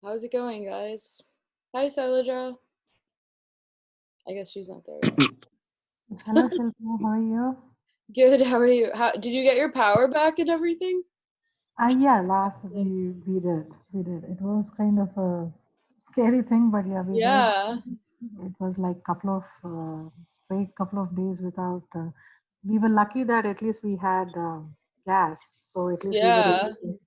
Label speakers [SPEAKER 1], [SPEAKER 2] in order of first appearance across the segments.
[SPEAKER 1] How's it going, guys? Hi, Sailaja. I guess she's not there yet.
[SPEAKER 2] Hello, Shilpa. How are you?
[SPEAKER 1] Good. How are you? How did you get your power back and everything?
[SPEAKER 2] Yeah, last we did. It was kind of a scary thing, but yeah, we did.
[SPEAKER 1] Yeah.
[SPEAKER 2] It was like couple of straight couple of days without. We were lucky that at least we had gas, so at least we were able
[SPEAKER 1] Yeah.
[SPEAKER 2] to get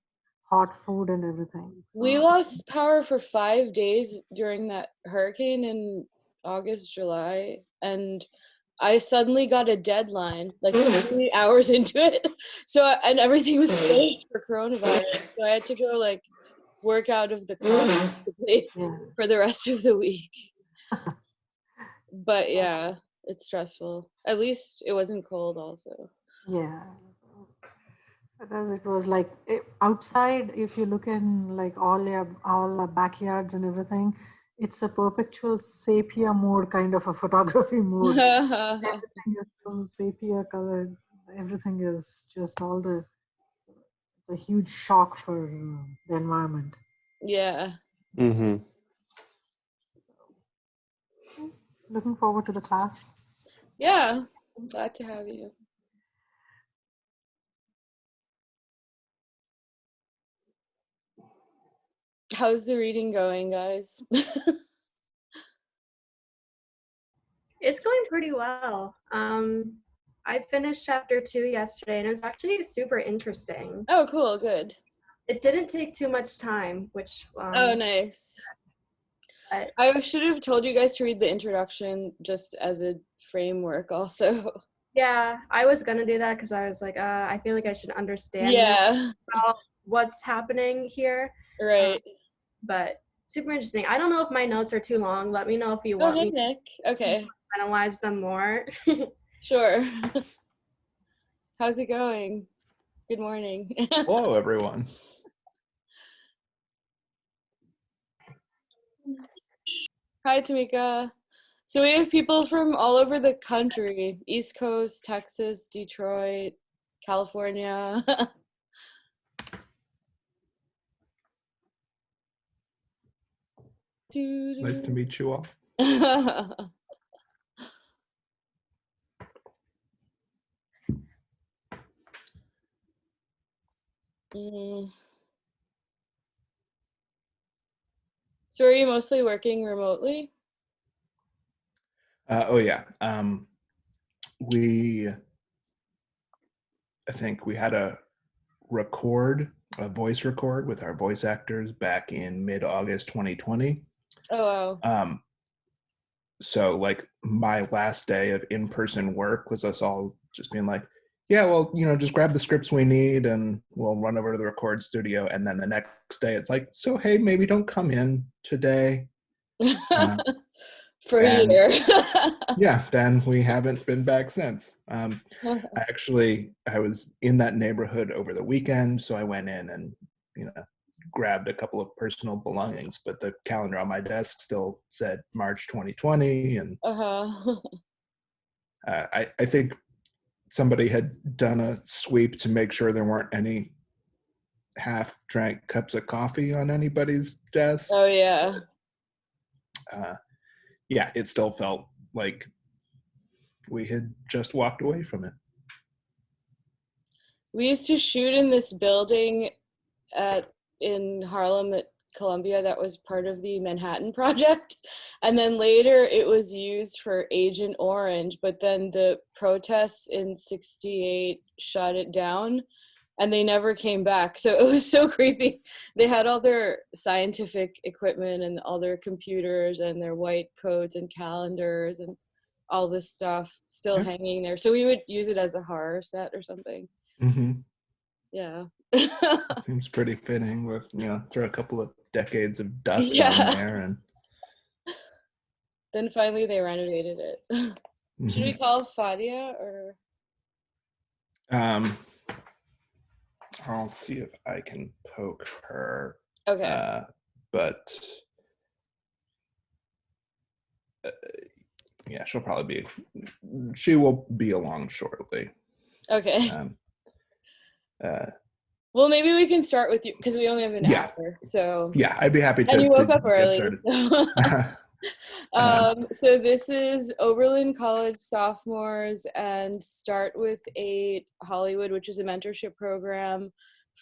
[SPEAKER 2] hot food and everything.
[SPEAKER 1] We
[SPEAKER 2] So
[SPEAKER 1] lost power for 5 days during that hurricane in August, July, and I suddenly got a deadline, like 3 hours into it. And everything was closed for coronavirus. So I had to go like work out of the car basically
[SPEAKER 2] yeah,
[SPEAKER 1] for the rest of the week. But yeah, it's stressful. At least it wasn't cold also.
[SPEAKER 2] yeah. Because it was like outside, if you look in like all backyards and everything, it's a perpetual sepia mode kind of a photography mode. Everything is so sepia colored. Everything is just all the. It's a huge shock for the environment.
[SPEAKER 1] Yeah.
[SPEAKER 3] Mm-hmm.
[SPEAKER 2] Looking forward to the class.
[SPEAKER 1] Yeah. Glad to have you. How's the reading going, guys?
[SPEAKER 4] It's going pretty well. I finished chapter 2 yesterday, and it was actually super interesting.
[SPEAKER 1] Oh, cool. Good.
[SPEAKER 4] It didn't take too much time, which
[SPEAKER 1] Oh, nice. I should have told you guys to read the introduction just as a framework also.
[SPEAKER 4] Yeah, I was gonna do that because I was like, I feel like I should understand
[SPEAKER 1] Yeah.
[SPEAKER 4] what's happening here.
[SPEAKER 1] Right.
[SPEAKER 4] But super interesting. I don't know if my notes are too long. Let me know if you
[SPEAKER 1] Oh,
[SPEAKER 4] want
[SPEAKER 1] hey,
[SPEAKER 4] me
[SPEAKER 1] Nick. Okay.
[SPEAKER 4] to analyze them more.
[SPEAKER 1] Sure. How's it going? Good morning.
[SPEAKER 3] Hello, everyone.
[SPEAKER 1] Hi, Tamika. So we have people from all over the country: East Coast, Texas, Detroit, California.
[SPEAKER 3] Nice to meet you all.
[SPEAKER 1] So are you mostly working remotely?
[SPEAKER 3] Oh yeah. I think we had a voice record with our voice actors back in mid-August 2020.
[SPEAKER 1] Oh, wow.
[SPEAKER 3] So like my last day of in-person work was us all just being like, yeah, well, just grab the scripts we need and we'll run over to the record studio. And then the next day it's like, so, hey, maybe don't come in today.
[SPEAKER 1] For a year.
[SPEAKER 3] Yeah, then we haven't been back since. I was in that neighborhood over the weekend, so I went in and, grabbed a couple of personal belongings, but the calendar on my desk still said March 2020. And I think somebody had done a sweep to make sure there weren't any half-drank cups of coffee on anybody's desk.
[SPEAKER 1] Oh, yeah.
[SPEAKER 3] Yeah, it still felt like we had just walked away from it.
[SPEAKER 1] We used to shoot in this building in Harlem at Columbia that was part of the Manhattan Project. And then later it was used for Agent Orange, but then the protests in '68 shut it down and they never came back. So it was so creepy. They had all their scientific equipment and all their computers and their white coats and calendars and all this stuff still hanging there. So we would use it as a horror set or something.
[SPEAKER 3] Mm-hmm.
[SPEAKER 1] Yeah.
[SPEAKER 3] Seems pretty fitting with, throw a couple of decades of dust on there. And
[SPEAKER 1] then finally they renovated it. Mm-hmm. Should we call Fadia or?
[SPEAKER 3] I'll see if I can poke her.
[SPEAKER 1] Okay.
[SPEAKER 3] But yeah, she will be along shortly.
[SPEAKER 1] Okay. Well, maybe we can start with you because we only have an
[SPEAKER 3] Yeah.
[SPEAKER 1] hour. So
[SPEAKER 3] Yeah, I'd be happy to.
[SPEAKER 1] and you woke up
[SPEAKER 3] get
[SPEAKER 1] early.
[SPEAKER 3] started.
[SPEAKER 1] So this is Oberlin College sophomores and Start with 8 Hollywood, which is a mentorship program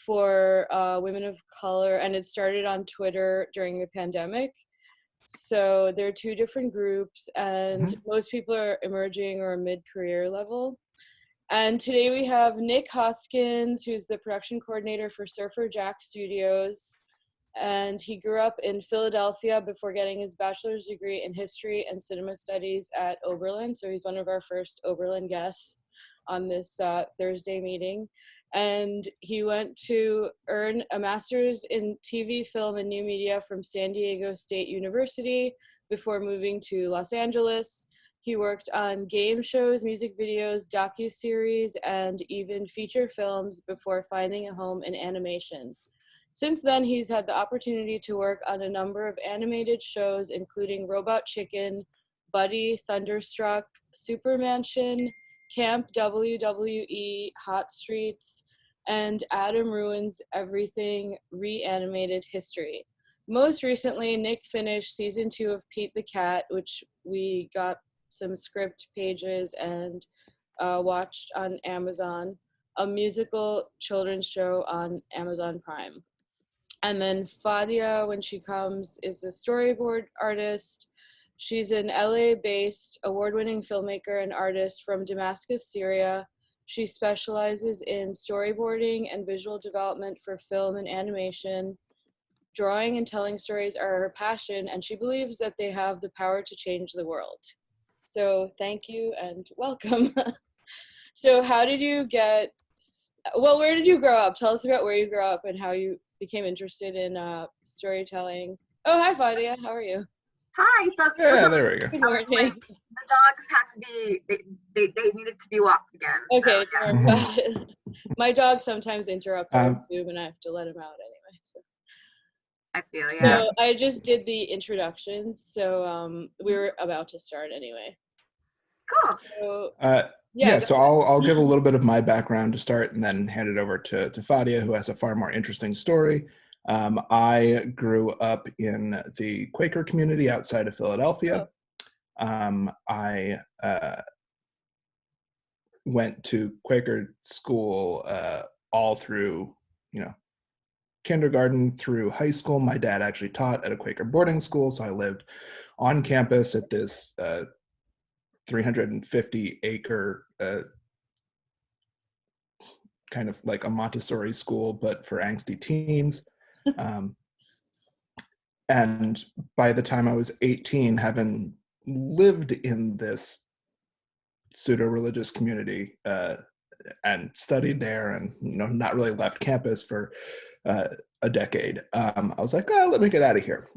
[SPEAKER 1] for women of color, and it started on Twitter during the pandemic. So there are 2 different groups, and most people are emerging or mid-career level. And today we have Nick Hoskins, who's the production coordinator for Surfer Jack Studios. And he grew up in Philadelphia before getting his bachelor's degree in history and cinema studies at Oberlin. So he's one of our first Oberlin guests on this Thursday meeting. And he went to earn a master's in TV, film, and new media from San Diego State University before moving to Los Angeles. He worked on game shows, music videos, docuseries, and even feature films before finding a home in animation. Since then, he's had the opportunity to work on a number of animated shows, including Robot Chicken, Buddy, Thunderstruck, Supermansion, Camp WWE, Hot Streets, and Adam Ruins Everything Reanimated History. Most recently, Nick finished season 2 of Pete the Cat, which we got some script pages and watched on Amazon, a musical children's show on Amazon Prime. And then Fadia, when she comes, is a storyboard artist. She's an LA-based award-winning filmmaker and artist from Damascus, Syria. She specializes in storyboarding and visual development for film and animation. Drawing and telling stories are her passion, and she believes that they have the power to change the world. So thank you and welcome. So how did you get, well, where did you grow up? Tell us about where you grew up and how you became interested in storytelling. Oh, hi, Fadia. How are you?
[SPEAKER 5] Hi.
[SPEAKER 3] Yeah, there we go.
[SPEAKER 1] Good morning.
[SPEAKER 5] The dogs had to be, they needed to be walked again.
[SPEAKER 1] Okay.
[SPEAKER 5] So, yeah.
[SPEAKER 1] My dog sometimes interrupts our tube and I have to let him out anyway. So.
[SPEAKER 5] I feel, yeah.
[SPEAKER 1] So I just did the introductions. So we were about to start anyway.
[SPEAKER 5] Cool.
[SPEAKER 1] So,
[SPEAKER 3] so I'll give a little bit of my background to start and then hand it over to Fadia, who has a far more interesting story. I grew up in the Quaker community outside of Philadelphia. I went to Quaker school all through, kindergarten through high school. My dad actually taught at a Quaker boarding school, so I lived on campus at this 350-acre kind of like a Montessori school, but for angsty teens. And by the time I was 18, having lived in this pseudo-religious community and studied there and not really left campus for a decade, I was like, oh, let me get out of here.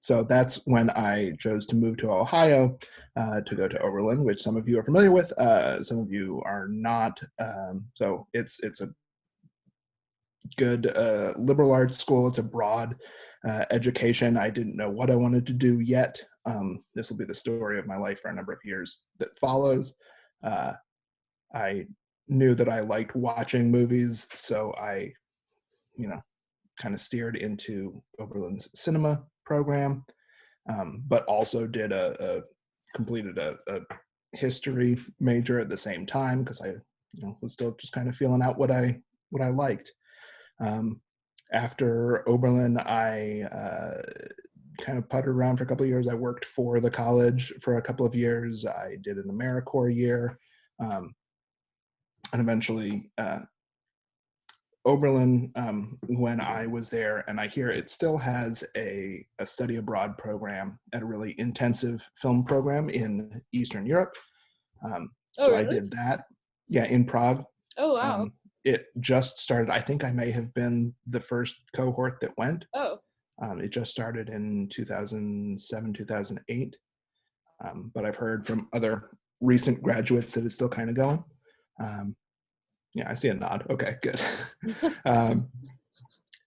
[SPEAKER 3] So that's when I chose to move to Ohio to go to Oberlin, which some of you are familiar with, some of you are not. So it's a good liberal arts school. It's a broad education. I didn't know what I wanted to do yet. This will be the story of my life for a number of years that follows. I knew that I liked watching movies, so I, kind of steered into Oberlin's cinema program, but also did completed a history major at the same time because I was still just kind of feeling out what I liked. After Oberlin, I kind of puttered around for a couple of years. I worked for the college for a couple of years. I did an AmeriCorps year, and eventually Oberlin, when I was there, and I hear it still has a study abroad program at a really intensive film program in Eastern Europe. So really? I did that, in Prague.
[SPEAKER 1] Oh, wow.
[SPEAKER 3] It just started. I think I may have been the first cohort that went.
[SPEAKER 1] Oh.
[SPEAKER 3] It just started in 2007, 2008. But I've heard from other recent graduates that it's still kind of going. I see a nod. Okay, good.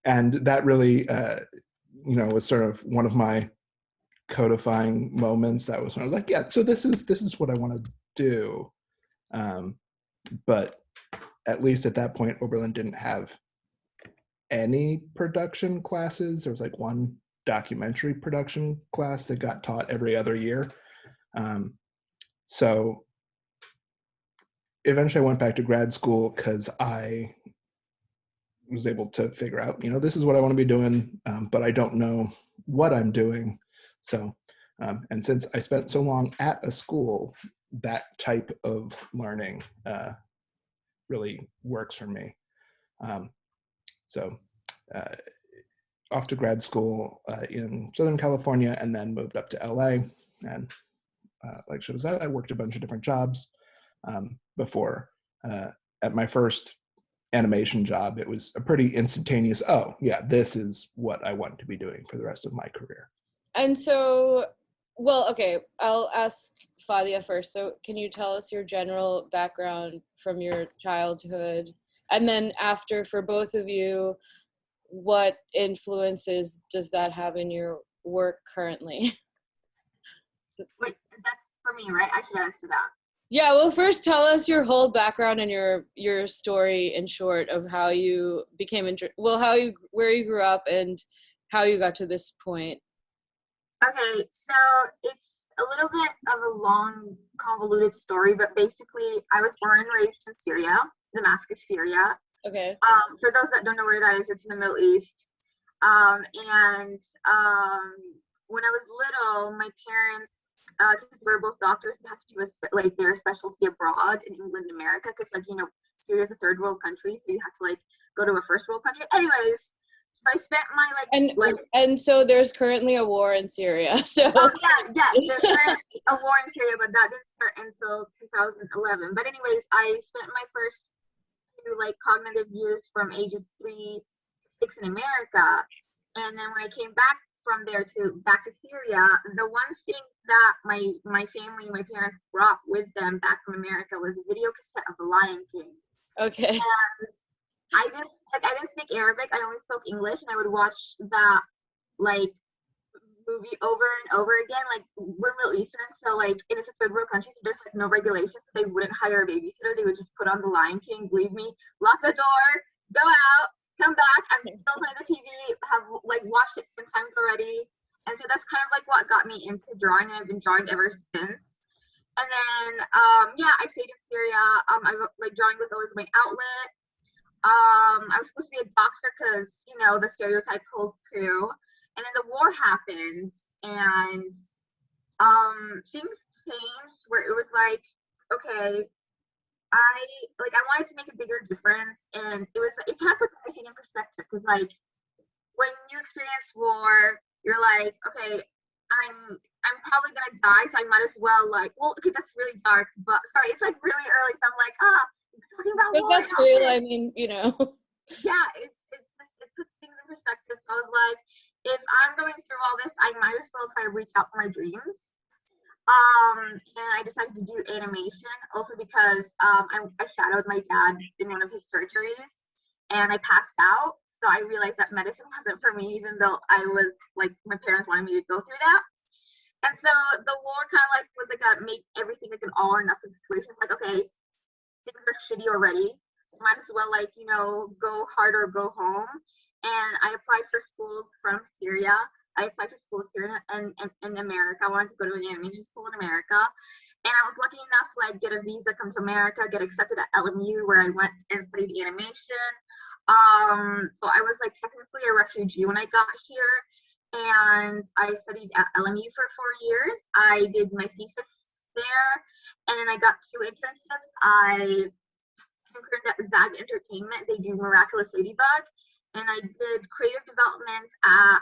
[SPEAKER 3] And that really, was sort of one of my codifying moments. That was when I was like, so this is what I want to do. But at least at that point, Oberlin didn't have any production classes. There was like one documentary production class that got taught every other year. So eventually I went back to grad school because I was able to figure out, this is what I want to be doing, but I don't know what I'm doing. So, and since I spent so long at a school, that type of learning really works for me. So off to grad school in Southern California, and then moved up to LA. And like Shilpa said, I worked a bunch of different jobs before. At my first animation job, it was a pretty instantaneous, oh yeah, this is what I want to be doing for the rest of my career.
[SPEAKER 1] And so, well, okay, I'll ask Fadia first. So can you tell us your general background from your childhood? And then after, for both of you, what influences does that have in your work currently?
[SPEAKER 5] Wait, that's for me, right? I should answer that.
[SPEAKER 1] Yeah, well, first tell us your whole background and your story in short of how you became where you grew up and how you got to this point.
[SPEAKER 5] Okay, so it's a little bit of a long, convoluted story, but basically, I was born and raised in Syria, Damascus, Syria.
[SPEAKER 1] Okay.
[SPEAKER 5] For those that don't know where that is, it's in the Middle East. When I was little, my parents, because we were both doctors, it has to do with like their specialty abroad in England and America, because Syria is a third world country, so you have to go to a first world country. Anyways, so I spent my
[SPEAKER 1] and so there's currently a war in Syria. So
[SPEAKER 5] oh yeah, yes, there's currently a war in Syria, but that didn't start until 2011. But anyways, I spent my first few cognitive years from ages 3 to 6 in America, and then when I came back from there back to Syria, the one thing that my family, my parents brought with them back from America was a video cassette of The Lion King.
[SPEAKER 1] Okay.
[SPEAKER 5] And I didn't speak Arabic. I only spoke English, and I would watch that movie over and over again. We're Middle Eastern, so it is a third world country, so there's no regulations, so they wouldn't hire a babysitter. They would just put on The Lion King, leave me, lock the door, go out, come back. I'm still in front of the TV, have watched it 10 times already. And so that's kind of what got me into drawing, and I've been drawing ever since. And then I stayed in Syria. Drawing was always my outlet. I was supposed to be a doctor because the stereotype holds true. And then the war happened, and things changed where it was okay, I wanted to make a bigger difference, and it kind of puts everything in perspective, because when you experience war, you're okay, I'm probably gonna die, so I might as well okay, that's really dark, but sorry, it's really early, so I'm talking about
[SPEAKER 1] But
[SPEAKER 5] war.
[SPEAKER 1] that's real. I mean,
[SPEAKER 5] Yeah, it puts things in perspective. I was if I'm going through all this, I might as well try to reach out for my dreams. And I decided to do animation, also because I shadowed my dad in one of his surgeries, and I passed out. So I realized that medicine wasn't for me, even though I was my parents wanted me to go through that. And so the war kind of was make everything an all or nothing situation. It's okay, things are shitty already, so might as well go hard or go home. And I applied for schools from Syria. I applied for schools here in America. I wanted to go to an animation school in America. And I was lucky enough to get a visa, come to America, get accepted at LMU, where I went and studied animation. So I was technically a refugee when I got here. And I studied at LMU for 4 years. I did my thesis there. And then I got 2 internships. I interned at Zag Entertainment. They do Miraculous Ladybug. And I did creative development at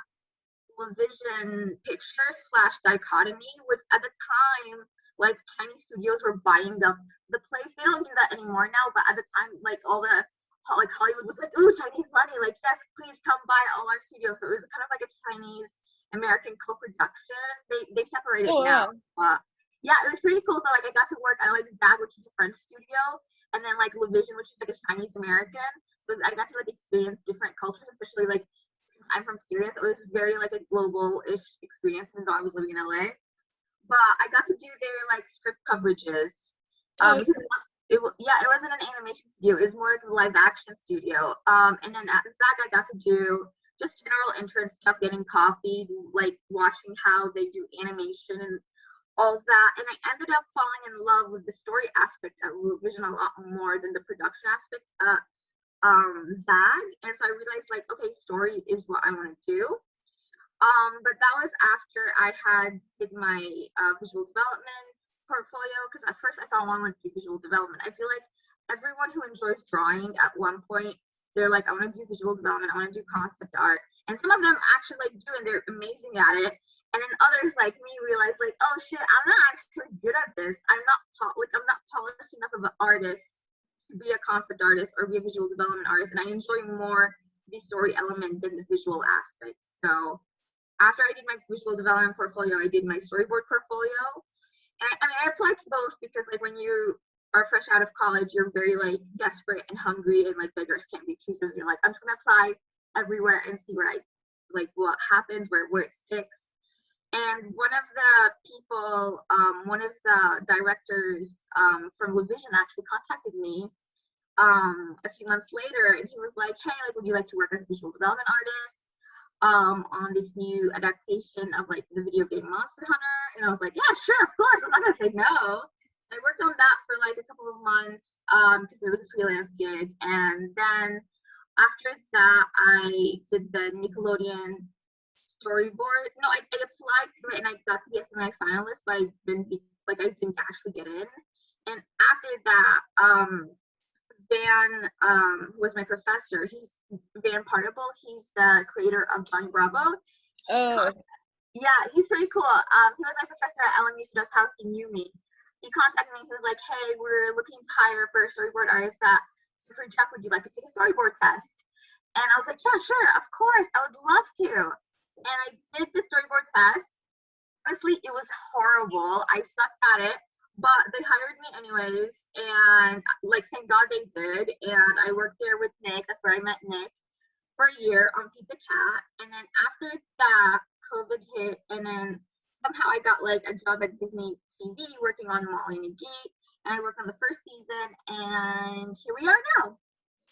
[SPEAKER 5] Vision Pictures / Dichotomy, which at the time, Chinese studios were buying up the place. They don't do that anymore now, but at the time, all the Hollywood was ooh, Chinese money, yes, please come buy all our studios. So it was kind of a Chinese American co-production. They separated now. But yeah, it was pretty cool. So I got to work at Zag, which is a French studio, and then Vision, which is a Chinese American. So I got to experience different cultures, especially since I'm from Syria, so it was very a global-ish experience, even though I was living in LA. But I got to do their script coverages because it wasn't an animation studio. It was more like a live action studio. And then at Zag, I got to do just general intern stuff, getting coffee, like watching how they do animation and all that. And I ended up falling in love with the story aspect at World Vision a lot more than the production aspect at Zag. And so I realized, like, okay, story is what I want to do. But that was after I did my visual development portfolio, because at first I thought I wanted to do visual development. I feel like everyone who enjoys drawing at one point, they're like, I want to do visual development, I want to do concept art. And some of them actually like do, and they're amazing at it. And then others like me realize, like, oh shit, I'm not actually good at this. I'm not polished enough of an artist to be a concept artist or be a visual development artist. And I enjoy more the story element than the visual aspect. So after I did my visual development portfolio, I did my storyboard portfolio. And I applied to both because, like, when you are fresh out of college, you're very, like, desperate and hungry, and, like, beggars can't be choosers. You're like, I'm just going to apply everywhere and see where what happens, where it sticks. And one of the people, one of the directors from Vision actually contacted me a few months later, and he was like, hey, like, would you like to work as a visual development artist on this new adaptation of, like, the video game Monster Hunter? And I was like, yeah, sure, of course, I'm not gonna say no. So I worked on that for like a couple of months because it was a freelance gig. And then after that, I did the Nickelodeon storyboard. No, I applied to it and I got to be a semi-finalist, but I didn't actually get in. And after that, Van was my professor. He's Van Partible. He's the creator of Johnny Bravo.
[SPEAKER 1] Oh.
[SPEAKER 5] Yeah, he's pretty cool. He was my professor at LMU, so that's how he knew me. He contacted me. He was like, hey, we're looking to hire for a storyboard artist at Super Jack. Would you like to take a storyboard test? And I was like, yeah, sure, of course. I would love to. And I did the storyboard test. Honestly, it was horrible. I sucked at it, but they hired me anyways. And, like, thank God they did. And I worked there with Nick. That's where I met Nick for a year on Pete the Cat. And then after that, COVID hit, and then somehow I got like a job at Disney TV working on Molly McGee, and I worked on the first season, and here we are now.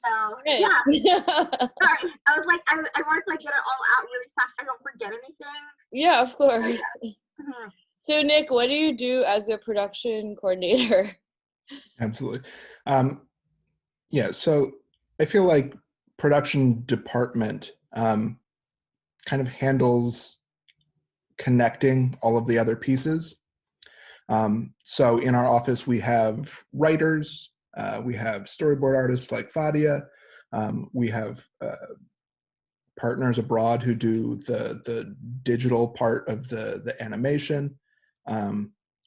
[SPEAKER 5] So yeah. Sorry, I was like, I wanted to, like, get it all out really fast. I don't forget anything.
[SPEAKER 1] Yeah, of course.
[SPEAKER 5] Mm-hmm.
[SPEAKER 1] So Nick, what do you do as a production coordinator?
[SPEAKER 3] Absolutely. Yeah, so I feel like production department kind of handles connecting all of the other pieces. So in our office, we have writers, we have storyboard artists like Fadia, we have partners abroad who do the digital part of the animation.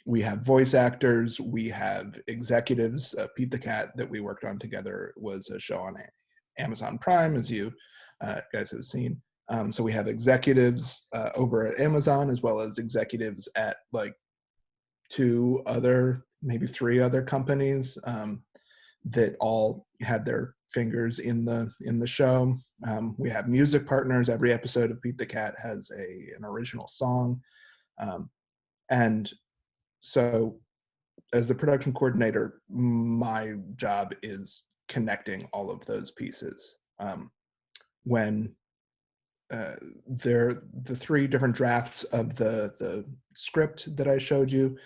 [SPEAKER 3] We have voice actors, we have executives. Pete the Cat that we worked on together was a show on Amazon Prime, as you guys have seen. So we have executives over at Amazon, as well as executives at like 2 other, maybe 3 other companies that all had their fingers in the show. We have music partners. Every episode of Pete the Cat has an original song. And so as the production coordinator, my job is connecting all of those pieces. When the 3 different drafts of the script that I showed you,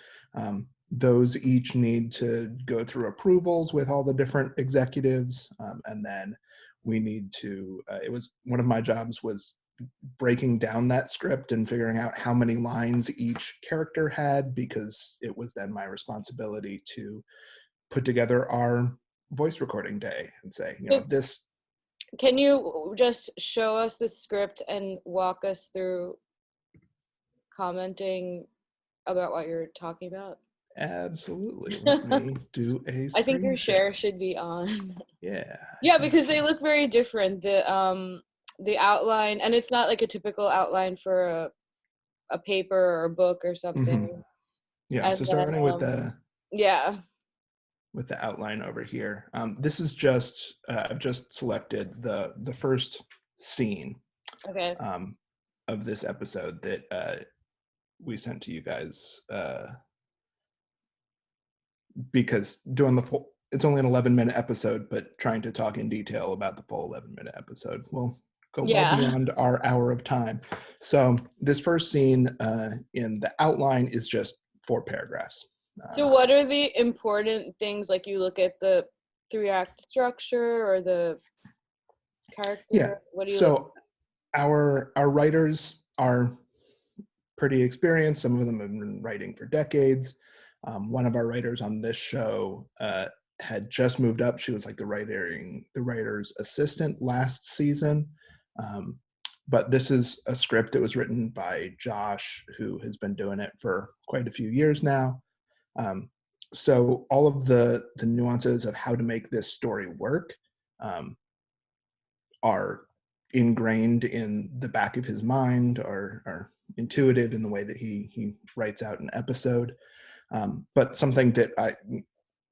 [SPEAKER 3] those each need to go through approvals with all the different executives, and then we need to, it was one of my jobs was breaking down that script and figuring out how many lines each character had, because it was then my responsibility to put together our voice recording day and say, you know, this.
[SPEAKER 1] Can you just show us the script and walk us through commenting about what you're talking about?
[SPEAKER 3] Absolutely. Let me do a screen
[SPEAKER 1] I think your
[SPEAKER 3] share
[SPEAKER 1] should be on.
[SPEAKER 3] Yeah.
[SPEAKER 1] Yeah, because they look very different. The outline, and it's not like a typical outline for a paper or a book or something.
[SPEAKER 3] Mm-hmm. Yeah,
[SPEAKER 1] And
[SPEAKER 3] so starting with the outline over here. This is just I've just selected the first scene of this episode that we sent to you guys because doing the full, it's only an 11-minute episode, but trying to talk in detail about the full 11-minute episode will go well beyond our hour of time. So this first scene in the outline is just 4 paragraphs.
[SPEAKER 1] So what are the important things? Like you look at the 3-act structure or the character?
[SPEAKER 3] Yeah.
[SPEAKER 1] What do you
[SPEAKER 3] so our writers are pretty experienced. Some of them have been writing for decades. One of our writers on this show had just moved up. She was like the writer's assistant last season. But this is a script that was written by Josh, who has been doing it for quite a few years now. So all of the nuances of how to make this story work are ingrained in the back of his mind, are intuitive in the way that he writes out an episode. But something that I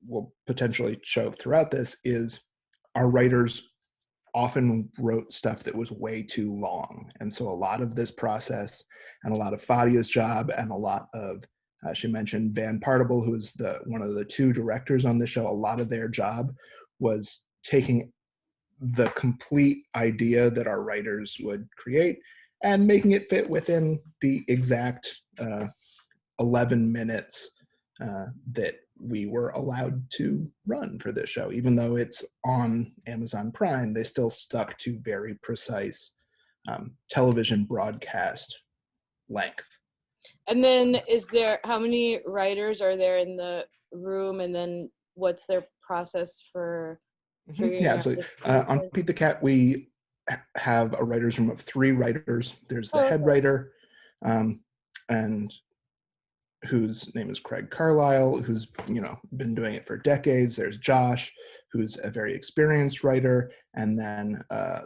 [SPEAKER 3] will potentially show throughout this is our writers often wrote stuff that was way too long. And so a lot of this process and a lot of Fadia's job and a lot of, she mentioned Van Partible, who's one of the 2 directors on the show, a lot of their job was taking the complete idea that our writers would create and making it fit within the exact 11 minutes that we were allowed to run for this show. Even though it's on Amazon Prime, they still stuck to very precise television broadcast length.
[SPEAKER 1] And then how many writers are there in the room, and then what's their process for figuring
[SPEAKER 3] Yeah,
[SPEAKER 1] out
[SPEAKER 3] absolutely.
[SPEAKER 1] the
[SPEAKER 3] On Pete the Cat, we have a writer's room of 3 writers. There's the head
[SPEAKER 1] okay.
[SPEAKER 3] writer, and whose name is Craig Carlisle, who's been doing it for decades. There's Josh, who's a very experienced writer, and then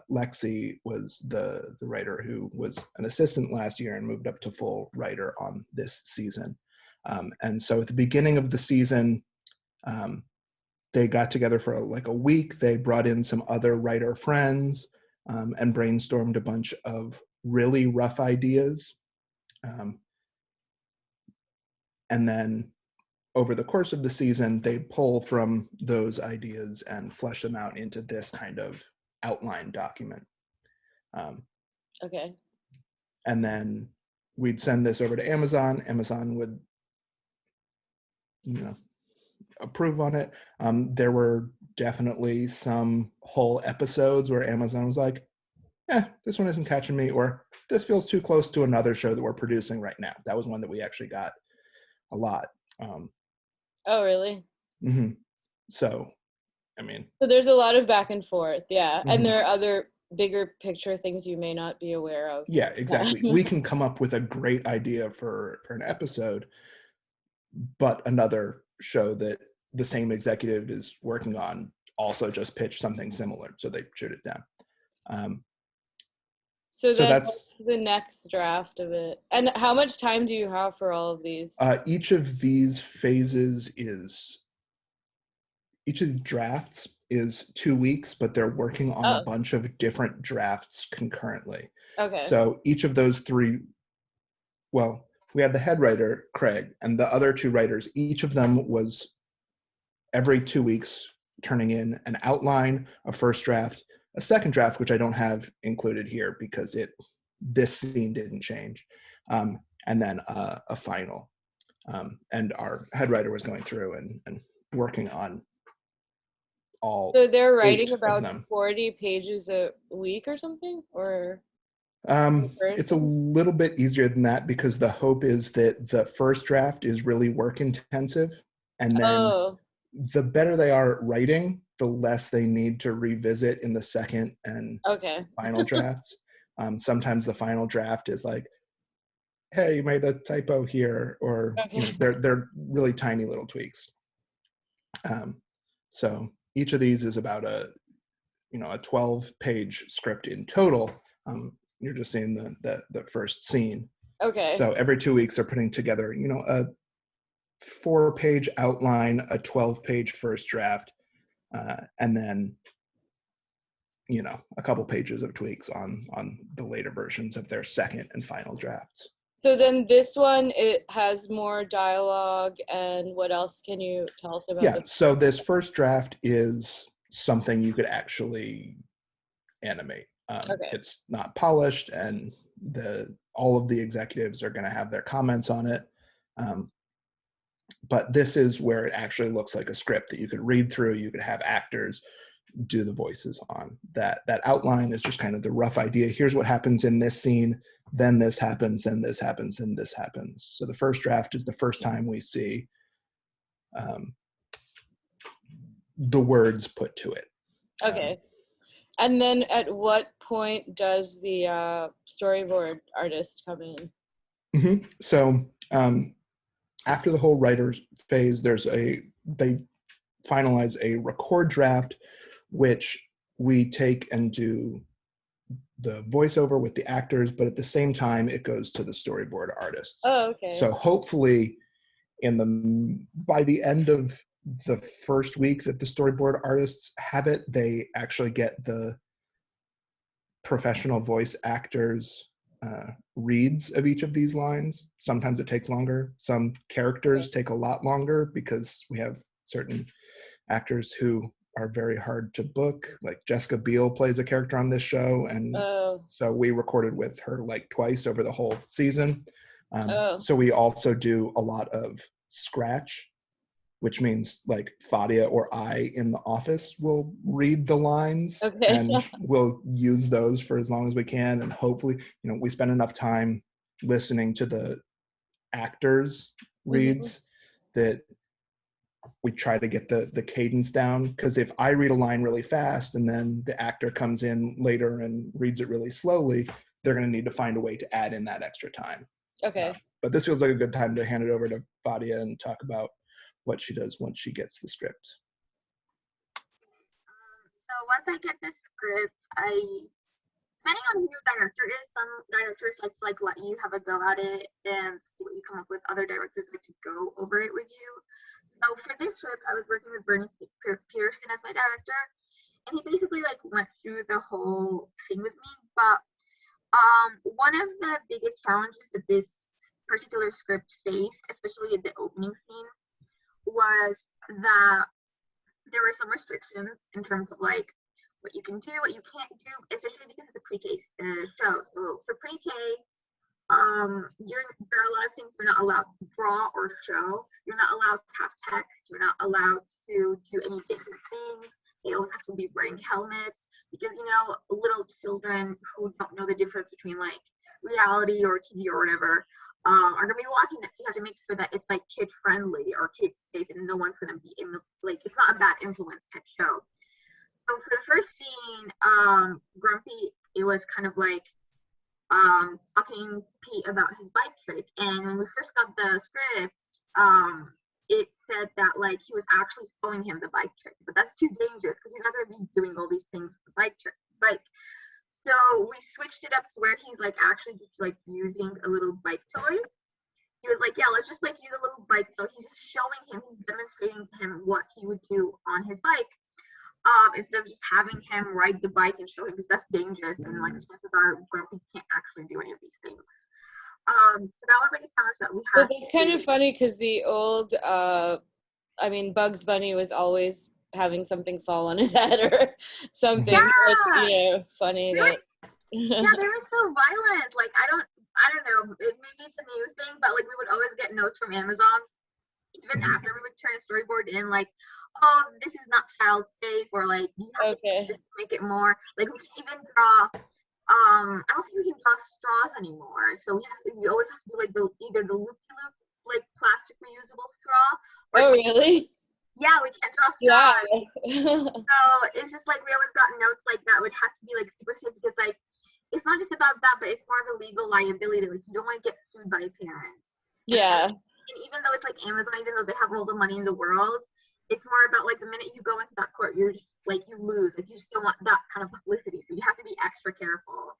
[SPEAKER 3] Lexi was the writer who was an assistant last year and moved up to full writer on this season. And so at the beginning of the season, they got together for like a week. They brought in some other writer friends and brainstormed a bunch of really rough ideas. And then over the course of the season, they pull from those ideas and flesh them out into this kind of outline document.
[SPEAKER 1] Okay.
[SPEAKER 3] And then we'd send this over to Amazon. Amazon would, approve on it. There were definitely some whole episodes where Amazon was like, this one isn't catching me, or this feels too close to another show that we're producing right now. That was one that we actually got a lot.
[SPEAKER 1] Oh, really?
[SPEAKER 3] Mm-hmm. So, I mean.
[SPEAKER 1] So there's a lot of back and forth, yeah.
[SPEAKER 3] Mm-hmm.
[SPEAKER 1] And there are other bigger picture things you may not be aware of.
[SPEAKER 3] Yeah, exactly. We can come up with a great idea for an episode, but another show that the same executive is working on also just pitched something similar, so they shoot it down.
[SPEAKER 1] So then what's the next draft of it? And how much time do you have for all of these?
[SPEAKER 3] Each of these phases each of the drafts is 2 weeks, but they're working on a bunch of different drafts concurrently.
[SPEAKER 1] Okay.
[SPEAKER 3] So each of those 3, well, we had the head writer, Craig, and the other 2 writers. Each of them was every 2 weeks turning in an outline, a first draft, a second draft, which I don't have included here because this scene didn't change, and then a final. And our head writer was going through and working on all.
[SPEAKER 1] So they're writing about 40 pages a week or something, or?
[SPEAKER 3] It's a little bit easier than that because the hope is that the first draft is really work intensive, and then the better they are at writing, the less they need to revisit in the second and final drafts. Sometimes the final draft is like, hey, you made a typo here, or they're really tiny little tweaks. So each of these is about a 12-page script in total. You're just seeing the first scene.
[SPEAKER 1] Okay.
[SPEAKER 3] So every 2 weeks they're putting together, a 4-page outline, a 12-page first draft, and then, a couple pages of tweaks on the later versions of their second and final drafts.
[SPEAKER 1] So then this one, it has more dialogue, and what else can you tell us about
[SPEAKER 3] Yeah,
[SPEAKER 1] this?
[SPEAKER 3] so this first draft is something you could actually animate.
[SPEAKER 1] Okay.
[SPEAKER 3] It's not polished, and all of the executives are going to have their comments on it. But this is where it actually looks like a script that you could read through. You could have actors do the voices on. That outline is just kind of the rough idea. Here's what happens in this scene, then this happens, then this happens, then this happens. So the first draft is the first time we see the words put to it.
[SPEAKER 1] Okay. And then at what point does the storyboard artist come in?
[SPEAKER 3] So after the whole writer's phase, they finalize a record draft, which we take and do the voiceover with the actors, but at the same time, it goes to the storyboard artists.
[SPEAKER 1] Oh, okay.
[SPEAKER 3] So hopefully, by the end of the first week that the storyboard artists have it, they actually get the professional voice actors reads of each of these lines. Sometimes it takes longer. Some characters take a lot longer because we have certain actors who are very hard to book. Like Jessica Biel plays a character on this show, and so we recorded with her like twice over the whole season. So we also do a lot of scratch, which means like Fadia or I in the office will read the lines, and we'll use those for as long as we can. And hopefully, we spend enough time listening to the actors' reads that we try to get the cadence down. Because if I read a line really fast and then the actor comes in later and reads it really slowly, they're going to need to find a way to add in that extra time.
[SPEAKER 1] Okay.
[SPEAKER 3] But this feels like a good time to hand it over to Fadia and talk about what she does once she gets the script.
[SPEAKER 5] So once I get the script, depending on who your director is, some directors like to let you have a go at it and see what you come up with. Other directors like to go over it with you. So for this script, I was working with Bernie Pearson as my director, and he basically went through the whole thing with me. But one of the biggest challenges that this particular script faced, especially in the opening scene, was that there were some restrictions in terms of what you can do, what you can't do, especially because it's a pre-K show. So for pre-K, there are a lot of things you're not allowed to draw or show. You're not allowed to have text. You're not allowed to do any different things. They always have to be wearing helmets because little children who don't know the difference between reality or TV or whatever are gonna be watching this. You have to make sure that it's kid friendly or kid safe, and no one's gonna be in the it's not a bad influence type show. So for the first scene, Grumpy, it was kind of talking to Pete about his bike trick, and when we first got the script, it said that he was actually showing him the bike trick, but that's too dangerous because he's not going to be doing all these things with the bike trick. So we switched it up to where he's actually just using a little bike toy. He was yeah, let's just use a little bike. So he's showing him, he's demonstrating to him what he would do on his bike. Instead of just having him ride the bike and show him, because that's dangerous, and chances are Grumpy can't actually do any of these things. So that was a challenge that we had.
[SPEAKER 1] But it's kind of funny because the old, Bugs Bunny was always having something fall on his head or something.
[SPEAKER 5] Yeah.
[SPEAKER 1] Funny.
[SPEAKER 5] They were so violent. I don't know. Maybe it's a news thing, but we would always get notes from Amazon. Even after we would turn a storyboard in, oh, this is not child safe, or you have to just make it more. We can't even draw. I don't think we can draw straws anymore. So we always have to do either the loop plastic reusable straw.
[SPEAKER 1] Oh, really?
[SPEAKER 5] Yeah, we can't draw straws.
[SPEAKER 1] Yeah.
[SPEAKER 5] So it's just we always got notes that would have to be super safe because it's not just about that, but it's more of a legal liability. You don't want to get sued by parents.
[SPEAKER 1] Yeah.
[SPEAKER 5] And even though it's Amazon, even though they have all the money in the world, it's more about the minute you go into that court, you're just you lose. You just don't want that kind of publicity. So you have to be extra careful.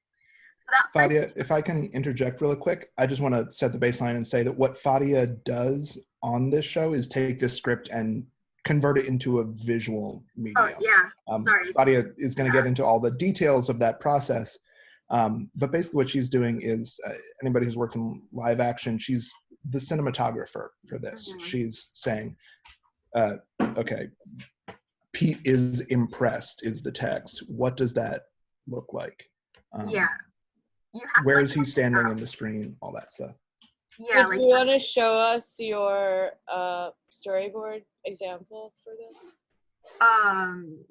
[SPEAKER 5] So
[SPEAKER 3] Fadia, if I can interject really quick, I just want to set the baseline and say that what Fadia does on this show is take this script and convert it into a visual medium.
[SPEAKER 5] Oh, yeah. Sorry.
[SPEAKER 3] Fadia is going to get into all the details of that process, But basically what she's doing is, anybody who's worked in live action, she's the cinematographer for this. She's saying, okay, Pete is impressed is the text. What does that look like?
[SPEAKER 5] Yeah. You have
[SPEAKER 3] Where
[SPEAKER 5] to,
[SPEAKER 3] is he standing in the screen? All that stuff.
[SPEAKER 5] Yeah,
[SPEAKER 1] So do you want to show us your storyboard example for this?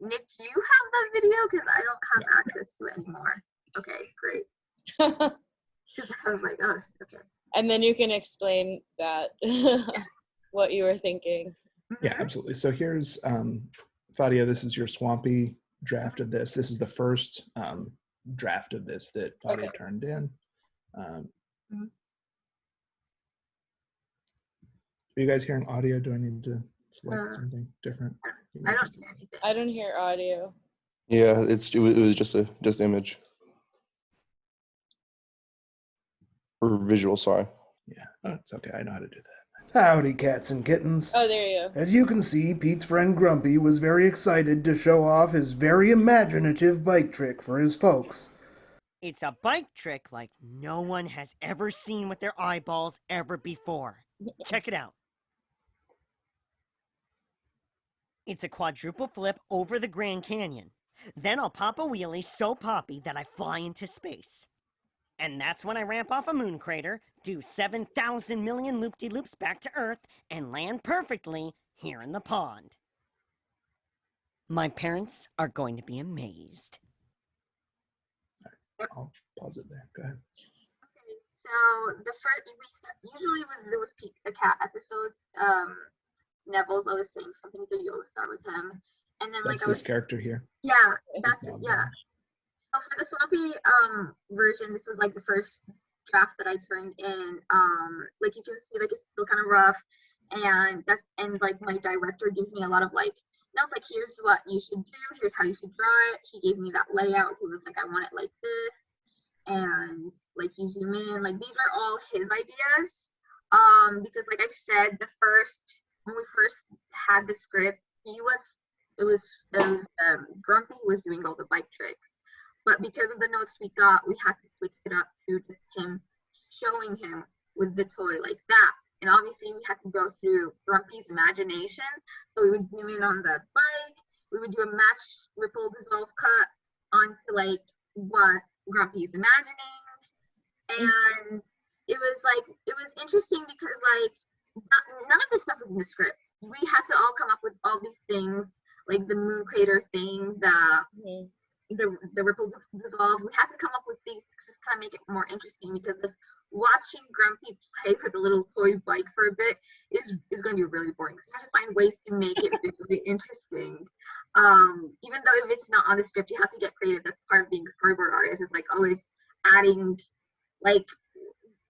[SPEAKER 5] Nick, do you have that video? Because I don't have access to it anymore. Okay, great. Because I was like, oh, okay.
[SPEAKER 1] And then you can explain that, what you were thinking.
[SPEAKER 3] Yeah, absolutely. So here's, Fadia, this is your swampy draft of this. This is the first draft of this that Fadia turned in. Are you guys hearing audio? Do I need to select something different?
[SPEAKER 5] I don't hear anything.
[SPEAKER 1] I don't hear audio.
[SPEAKER 6] Yeah, it was just image or visual. Sorry.
[SPEAKER 3] Yeah, oh, it's okay. I know how to do that.
[SPEAKER 7] Howdy, cats and kittens.
[SPEAKER 1] Oh, there you go.
[SPEAKER 7] As you can see, Pete's friend Grumpy was very excited to show off his very imaginative bike trick for his folks.
[SPEAKER 8] It's a bike trick like no one has ever seen with their eyeballs ever before. Check it out. It's a quadruple flip over the Grand Canyon. Then I'll pop a wheelie so poppy that I fly into space. And that's when I ramp off a moon crater, do 7,000 million loop-de-loops back to Earth, and land perfectly here in the pond. My parents are going to be amazed.
[SPEAKER 3] I'll pause it there. Go ahead.
[SPEAKER 5] Okay, so the first, usually with Pete the cat episodes, Neville's always saying something, so you always start with him. And then
[SPEAKER 3] That's this character here.
[SPEAKER 5] Yeah, that's it, yeah. So for the swampy version, this was like the first draft that I turned in. Like you can see, like it's still kind of rough, and like my director gives me a lot of like notes, like here's what you should do, here's how you should draw it. He gave me that layout. He was like, I want it like this, and like you zoom in. Like these are all his ideas. Because like I said, when we first had the script, Grumpy was doing all the bike tricks. But because of the notes we got, we had to switch it up to just him showing him with the toy like that. And obviously we had to go through Grumpy's imagination. So we would zoom in on the bike, we would do a match ripple dissolve cut onto like what Grumpy's imagining. And it was interesting because like none of this stuff was in the script. We had to all come up with all these things, like the moon crater thing, the ripples dissolve. We had to come up with things to just kind of make it more interesting, because watching Grumpy play with a little toy bike for a bit is going to be really boring. So you have to find ways to make it visually interesting. Even though if it's not on the script, you have to get creative. That's part of being a storyboard artist. It's like always adding, like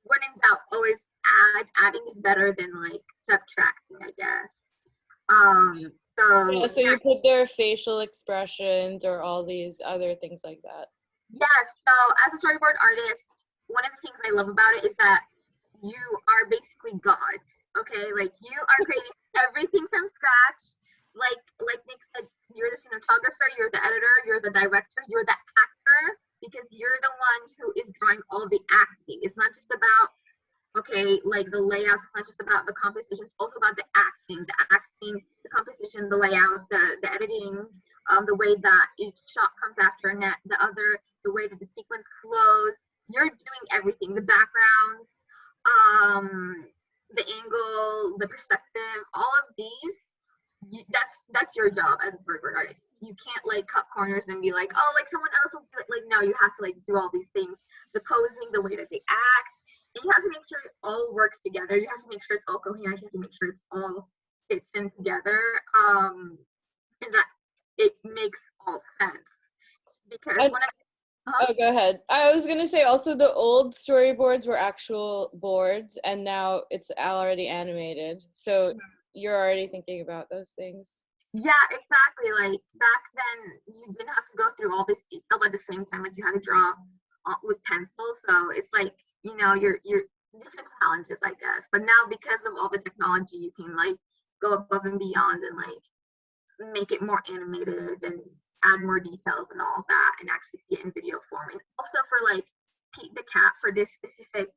[SPEAKER 5] when in doubt, always adding is better than like subtracting, I guess.
[SPEAKER 1] So you put their facial expressions or all these other things like that.
[SPEAKER 5] Yes. So as a storyboard artist, one of the things I love about it is that you are basically gods. Okay, like you are creating everything from scratch. Like Nick said, you're the cinematographer, you're the editor, you're the director, you're the actor, because you're the one who is drawing all the acting. It's not just about like the layouts, it's not just about the composition, it's also about the acting, the composition, the layouts, the editing, the way that each shot comes after the other, the way that the sequence flows. You're doing everything, the backgrounds, the angle, the perspective, all of these, that's your job as a storyboard artist. You can't like cut corners and be like, oh, like someone else will do it. Like, no, you have to like do all these things, the posing, the way that they act, and you have to make sure it all works together. You have to make sure it's all coherent. You have to make sure it's all fits in together, and that it makes all sense. Because
[SPEAKER 1] Oh, go ahead. I was gonna say also the old storyboards were actual boards, and now it's already animated. So you're already thinking about those things.
[SPEAKER 5] Yeah, exactly. Like back then, you didn't have to go through all this detail, but at the same time, like you had to draw with pencil. So it's like, you know, you're different challenges, I guess. But now, because of all the technology, you can like go above and beyond and like make it more animated and add more details and all that and actually see it in video form. And also for like Pete the Cat, for this specific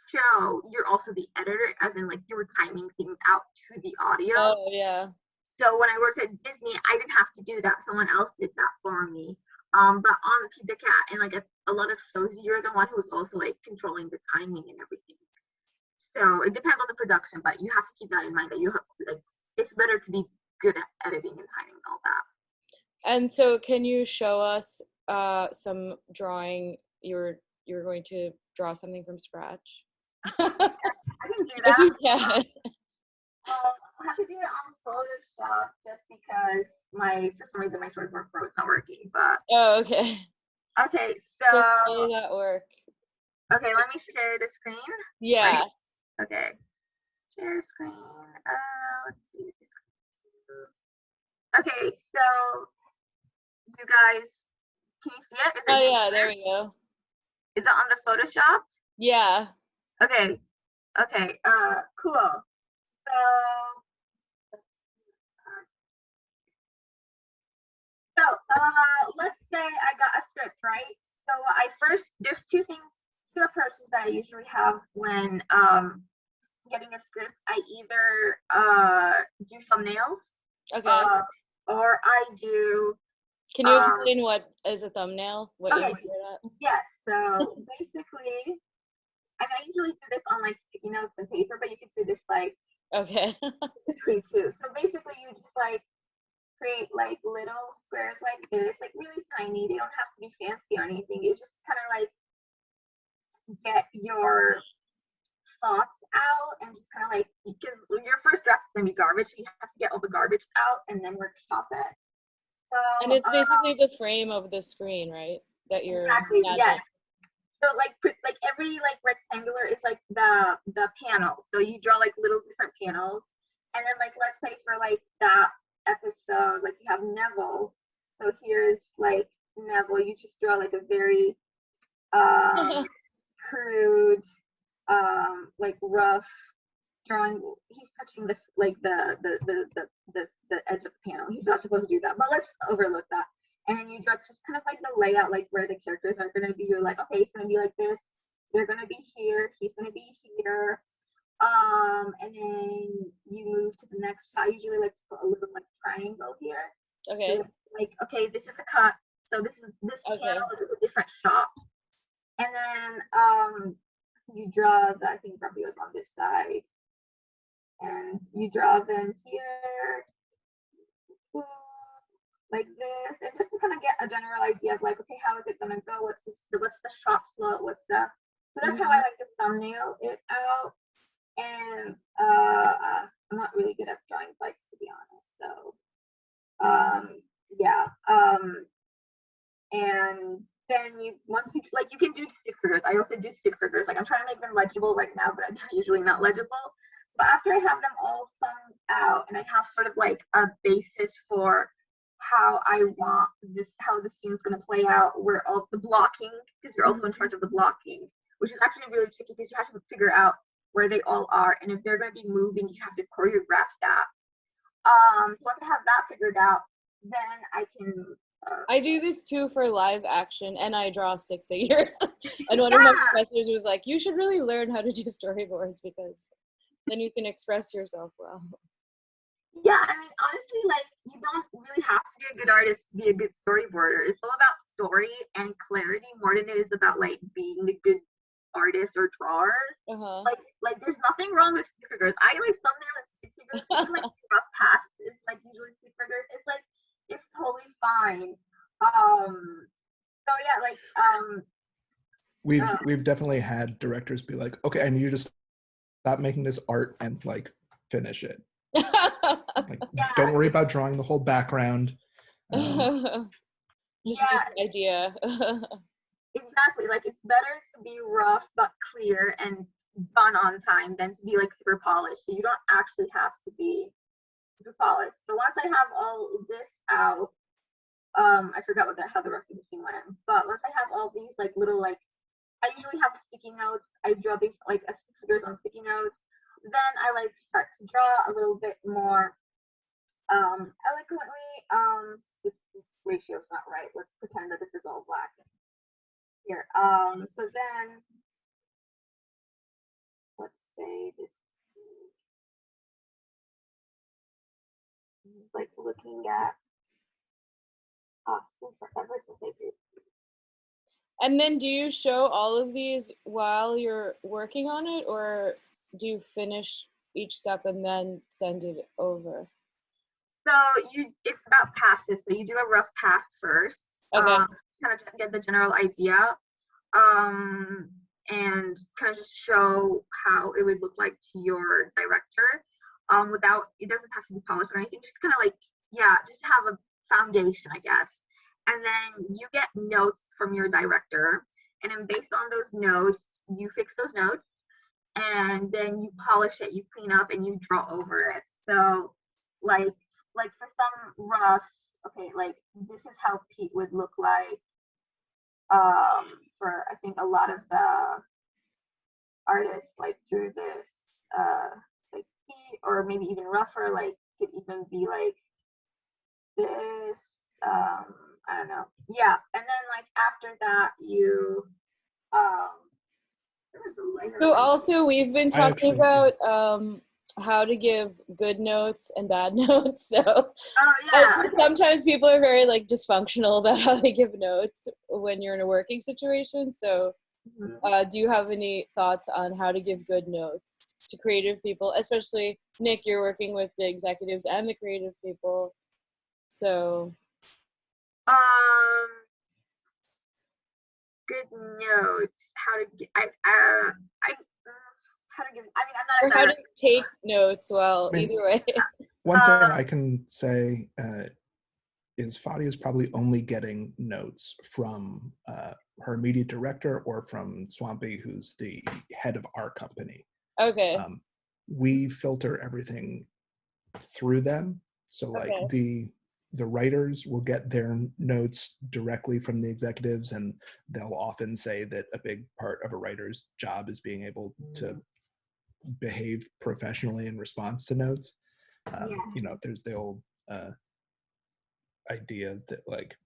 [SPEAKER 5] show, you're also the editor, as in like you were timing things out to the audio.
[SPEAKER 1] Oh yeah.
[SPEAKER 5] So when I worked at Disney, I didn't have to do that. Someone else did that for me. But on Pete the Cat and like a lot of shows, you're the one who's also like controlling the timing and everything. So it depends on the production, but you have to keep that in mind that you have like it's better to be good at editing and timing and all that.
[SPEAKER 1] And so can you show us some drawing? You're going to draw something from scratch?
[SPEAKER 5] I can do
[SPEAKER 1] If you
[SPEAKER 5] that.
[SPEAKER 1] can.
[SPEAKER 5] I'll have to do it on Photoshop just because for some reason my storyboard pro is not working. But
[SPEAKER 1] Oh, okay.
[SPEAKER 5] okay,
[SPEAKER 1] So how does that work?
[SPEAKER 5] okay, let me share the screen.
[SPEAKER 1] Yeah.
[SPEAKER 5] Right? Okay, share screen. Let's do this. Okay, so you guys, can you see it? Is it
[SPEAKER 1] Oh yeah, there we go.
[SPEAKER 5] Is it on the Photoshop?
[SPEAKER 1] Yeah.
[SPEAKER 5] Okay. Okay. Cool. So, let's say I got a script, right? So there's two approaches that I usually have when getting a script. I either do thumbnails,
[SPEAKER 1] Okay.
[SPEAKER 5] or I do.
[SPEAKER 1] Can you explain what is a thumbnail? What
[SPEAKER 5] Okay.
[SPEAKER 1] you mean by
[SPEAKER 5] Yes. So basically, I usually do this on like sticky notes and paper, but you can do this like
[SPEAKER 1] that? Okay.
[SPEAKER 5] too. So basically, you just like create like little squares like this, like really tiny. They don't have to be fancy or anything. It's just kind of like get your thoughts out and just kind of like, because your first draft is gonna be garbage, so you have to get all the garbage out and then workshop it. So,
[SPEAKER 1] And it's basically the frame of the screen, right? That you're
[SPEAKER 5] exactly,
[SPEAKER 1] imagining.
[SPEAKER 5] yes. So like every like rectangular is like the panel. So you draw like little different panels, and then like let's say for like that episode, like you have Neville. So here's like Neville. You just draw like a very crude, like rough drawing. He's touching this like the edge of the panel. He's not supposed to do that, but let's overlook that. And then you draw just kind of like the layout, like where the characters are gonna be. You're like, okay, it's gonna be like this. They're gonna be here. He's gonna be here. And then you move to the next shot. I usually like to put a little like triangle here.
[SPEAKER 1] Okay.
[SPEAKER 5] So, like, okay, this is a cut. So this panel is a different shot. And then you draw I think Grumpy was on this side. And you draw them here. Like this, and just to kind of get a general idea of like, okay, how is it gonna go? What's the shot flow? So that's how I like to thumbnail it out. And I'm not really good at drawing bikes, to be honest. So yeah. And then once you like, you can do stick figures. I also do stick figures. Like I'm trying to make them legible right now, but I'm usually not legible. So after I have them all summed out and I have sort of like a basis for how I want how the scene's going to play out, where all the blocking, because you're also in charge of the blocking, which is actually really tricky because you have to figure out where they all are, and if they're going to be moving, you have to choreograph that. So once I have that figured out, then I can.
[SPEAKER 1] I do this too for live action, and I draw stick figures. And one of my professors was like, "You should really learn how to do storyboards because then you can express yourself well."
[SPEAKER 5] Yeah, I mean, honestly, like, you don't really have to be a good artist to be a good storyboarder. It's all about story and clarity more than it is about, like, being a good artist or drawer. Like, there's nothing wrong with stick figures. I like thumbnail and stick figures. Even, like, rough past is, like, usually stick figures. It's, like, it's totally fine. So, yeah, like,
[SPEAKER 3] we've definitely had directors be like, okay, I need you to stop making this art and, like, finish it. Like, don't worry about drawing the whole background.
[SPEAKER 1] Just an idea.
[SPEAKER 5] Exactly. Like, it's better to be rough but clear and done on time than to be like super polished. So you don't actually have to be super polished. So once I have all this out, I forgot how the rest of the scene went. But once I have all these like little like, I usually have sticky notes. I draw these like stick figures on sticky notes. Then I like start to draw a little bit more eloquently. Just ratio's not right. Let's pretend that this is all black. Here, so then, let's say this, like looking at, ever since I did.
[SPEAKER 1] And then do you show all of these while you're working on it, or do you finish each step and then send it over?
[SPEAKER 5] So it's about passes. So you do a rough pass first,
[SPEAKER 1] Okay.
[SPEAKER 5] kind of get the general idea, and kind of just show how it would look like to your director, without, it doesn't have to be polished or anything, just kind of like, yeah, just have a foundation, I guess. And then you get notes from your director, and then based on those notes, you fix those notes, and then you polish it, you clean up, and you draw over it. So like for some roughs, okay, like this is how Pete would look like. For I think a lot of the artists like drew this, like Pete, or maybe even rougher, like could even be like this. I don't know. Yeah, and then like after that, you there was a layer.
[SPEAKER 1] So also we've been
[SPEAKER 3] I
[SPEAKER 1] talking
[SPEAKER 3] actually-
[SPEAKER 1] about how to give good notes and bad notes. So
[SPEAKER 5] Oh yeah. Okay.
[SPEAKER 1] sometimes people are very like dysfunctional about how they give notes when you're in a working situation. So do you have any thoughts on how to give good notes to creative people? Especially Nick, you're working with the executives and the creative people. So
[SPEAKER 5] Good notes. How to get? How to give? I mean, I'm
[SPEAKER 1] or
[SPEAKER 5] not a
[SPEAKER 1] how to
[SPEAKER 5] director.
[SPEAKER 1] take notes. Well,
[SPEAKER 3] I mean,
[SPEAKER 1] either way.
[SPEAKER 3] One thing I can say is Fadia is probably only getting notes from her immediate director or from Swampy, who's the head of our company.
[SPEAKER 1] Okay.
[SPEAKER 3] We filter everything through them. So like
[SPEAKER 1] Okay.
[SPEAKER 3] the writers will get their notes directly from the executives, and they'll often say that a big part of a writer's job is being able to behave professionally in response to notes. You know, there's the old idea that like